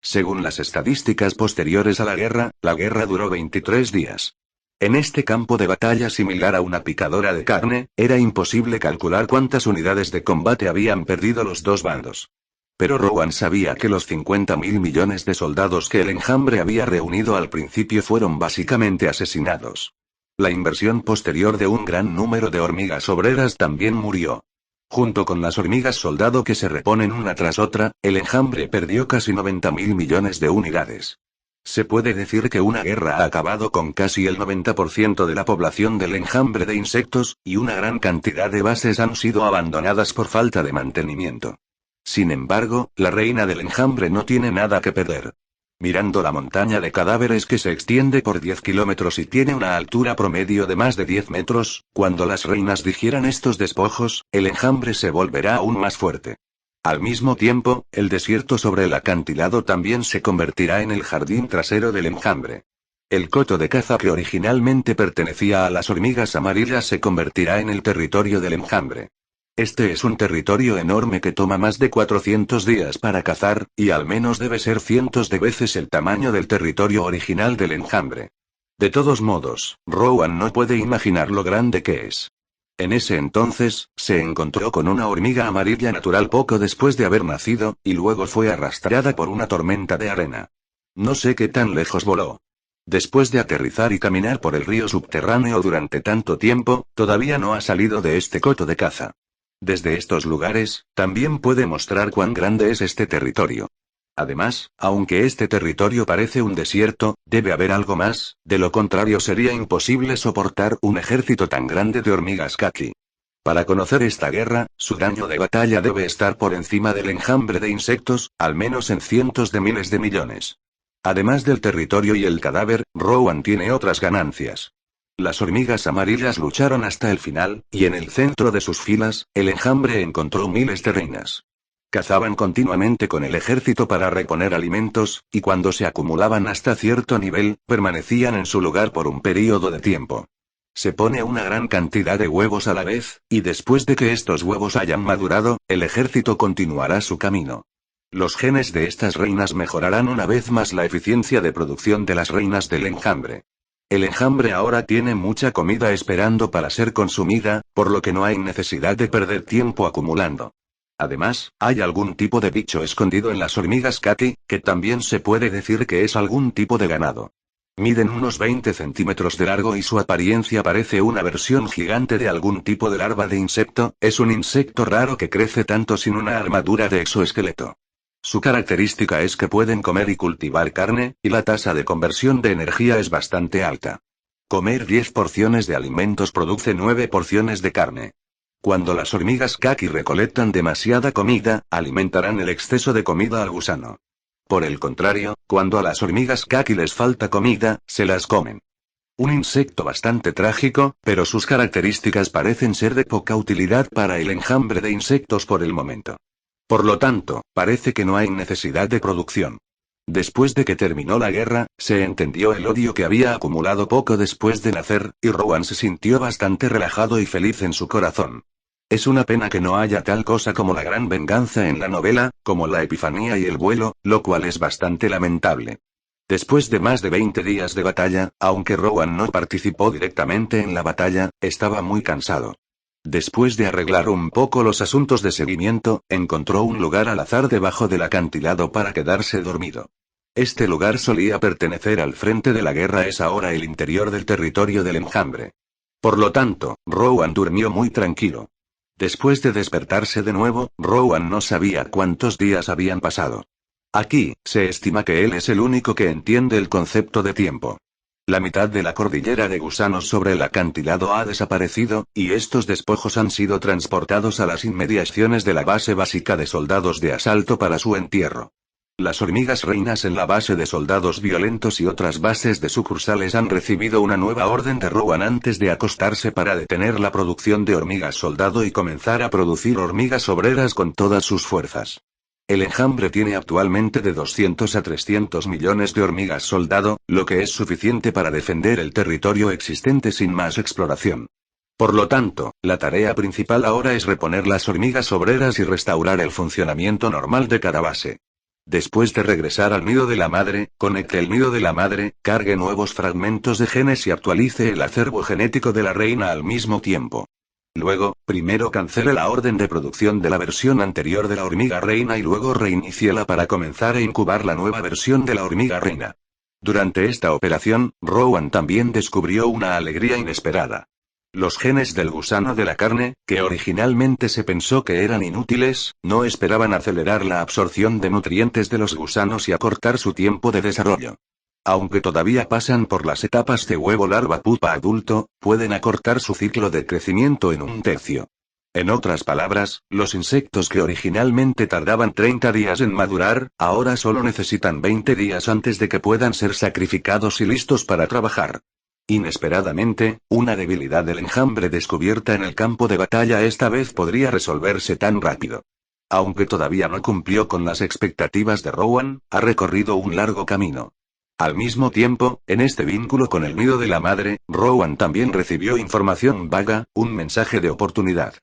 Según las estadísticas posteriores a la guerra duró 23 días. En este campo de batalla similar a una picadora de carne, era imposible calcular cuántas unidades de combate habían perdido los dos bandos. Pero Rowan sabía que los 50.000 millones de soldados que el enjambre había reunido al principio fueron básicamente asesinados. La inversión posterior de un gran número de hormigas obreras también murió. Junto con las hormigas soldado que se reponen una tras otra, el enjambre perdió casi 90.000 millones de unidades. Se puede decir que una guerra ha acabado con casi el 90% de la población del enjambre de insectos, y una gran cantidad de bases han sido abandonadas por falta de mantenimiento. Sin embargo, la reina del enjambre no tiene nada que perder. Mirando la montaña de cadáveres que se extiende por 10 kilómetros y tiene una altura promedio de más de 10 metros, cuando las reinas digieran estos despojos, el enjambre se volverá aún más fuerte. Al mismo tiempo, el desierto sobre el acantilado también se convertirá en el jardín trasero del enjambre. El coto de caza que originalmente pertenecía a las hormigas amarillas se convertirá en el territorio del enjambre. Este es un territorio enorme que toma más de 400 días para cazar, y al menos debe ser cientos de veces el tamaño del territorio original del enjambre. De todos modos, Rowan no puede imaginar lo grande que es. En ese entonces, se encontró con una hormiga amarilla natural poco después de haber nacido, y luego fue arrastrada por una tormenta de arena. No sé qué tan lejos voló. Después de aterrizar y caminar por el río subterráneo durante tanto tiempo, todavía no ha salido de este coto de caza. Desde estos lugares, también puede mostrar cuán grande es este territorio. Además, aunque este territorio parece un desierto, debe haber algo más, de lo contrario sería imposible soportar un ejército tan grande de hormigas Kaki. Para conocer esta guerra, su daño de batalla debe estar por encima del enjambre de insectos, al menos en cientos de miles de millones. Además del territorio y el cadáver, Rowan tiene otras ganancias. Las hormigas amarillas lucharon hasta el final, y en el centro de sus filas, el enjambre encontró miles de reinas. Cazaban continuamente con el ejército para reponer alimentos, y cuando se acumulaban hasta cierto nivel, permanecían en su lugar por un período de tiempo. Se pone una gran cantidad de huevos a la vez, y después de que estos huevos hayan madurado, el ejército continuará su camino. Los genes de estas reinas mejorarán una vez más la eficiencia de producción de las reinas del enjambre. El enjambre ahora tiene mucha comida esperando para ser consumida, por lo que no hay necesidad de perder tiempo acumulando. Además, hay algún tipo de bicho escondido en las hormigas Kaki, que también se puede decir que es algún tipo de ganado. Miden unos 20 centímetros de largo y su apariencia parece una versión gigante de algún tipo de larva de insecto, es un insecto raro que crece tanto sin una armadura de exoesqueleto. Su característica es que pueden comer y cultivar carne, y la tasa de conversión de energía es bastante alta. Comer 10 porciones de alimentos produce 9 porciones de carne. Cuando las hormigas Kaki recolectan demasiada comida, alimentarán el exceso de comida al gusano. Por el contrario, cuando a las hormigas Kaki les falta comida, se las comen. Un insecto bastante trágico, pero sus características parecen ser de poca utilidad para el enjambre de insectos por el momento. Por lo tanto, parece que no hay necesidad de producción. Después de que terminó la guerra, se entendió el odio que había acumulado poco después de nacer, y Rowan se sintió bastante relajado y feliz en su corazón. Es una pena que no haya tal cosa como la gran venganza en la novela, como la epifanía y el vuelo, lo cual es bastante lamentable. Después de más de 20 días de batalla, aunque Rowan no participó directamente en la batalla, estaba muy cansado. Después de arreglar un poco los asuntos de seguimiento, encontró un lugar al azar debajo del acantilado para quedarse dormido. Este lugar solía pertenecer al frente de la guerra, es ahora el interior del territorio del enjambre. Por lo tanto, Rowan durmió muy tranquilo. Después de despertarse de nuevo, Rowan no sabía cuántos días habían pasado. Aquí, se estima que él es el único que entiende el concepto de tiempo. La mitad de la cordillera de gusanos sobre el acantilado ha desaparecido, y estos despojos han sido transportados a las inmediaciones de la base básica de soldados de asalto para su entierro. Las hormigas reinas en la base de soldados violentos y otras bases de sucursales han recibido una nueva orden de Rowan antes de acostarse para detener la producción de hormigas soldado y comenzar a producir hormigas obreras con todas sus fuerzas. El enjambre tiene actualmente de 200 a 300 millones de hormigas soldado, lo que es suficiente para defender el territorio existente sin más exploración. Por lo tanto, la tarea principal ahora es reponer las hormigas obreras y restaurar el funcionamiento normal de cada base. Después de regresar al nido de la madre, conecte el nido de la madre, cargue nuevos fragmentos de genes y actualice el acervo genético de la reina al mismo tiempo. Luego, primero cancele la orden de producción de la versión anterior de la hormiga reina y luego reiníciela para comenzar a incubar la nueva versión de la hormiga reina. Durante esta operación, Rowan también descubrió una alegría inesperada. Los genes del gusano de la carne, que originalmente se pensó que eran inútiles, no esperaban acelerar la absorción de nutrientes de los gusanos y acortar su tiempo de desarrollo. Aunque todavía pasan por las etapas de huevo larva pupa adulto, pueden acortar su ciclo de crecimiento en un tercio. En otras palabras, los insectos que originalmente tardaban 30 días en madurar, ahora solo necesitan 20 días antes de que puedan ser sacrificados y listos para trabajar. Inesperadamente, una debilidad del enjambre descubierta en el campo de batalla esta vez podría resolverse tan rápido. Aunque todavía no cumplió con las expectativas de Rowan, ha recorrido un largo camino. Al mismo tiempo, en este vínculo con el nido de la madre, Rowan también recibió información vaga, un mensaje de oportunidad.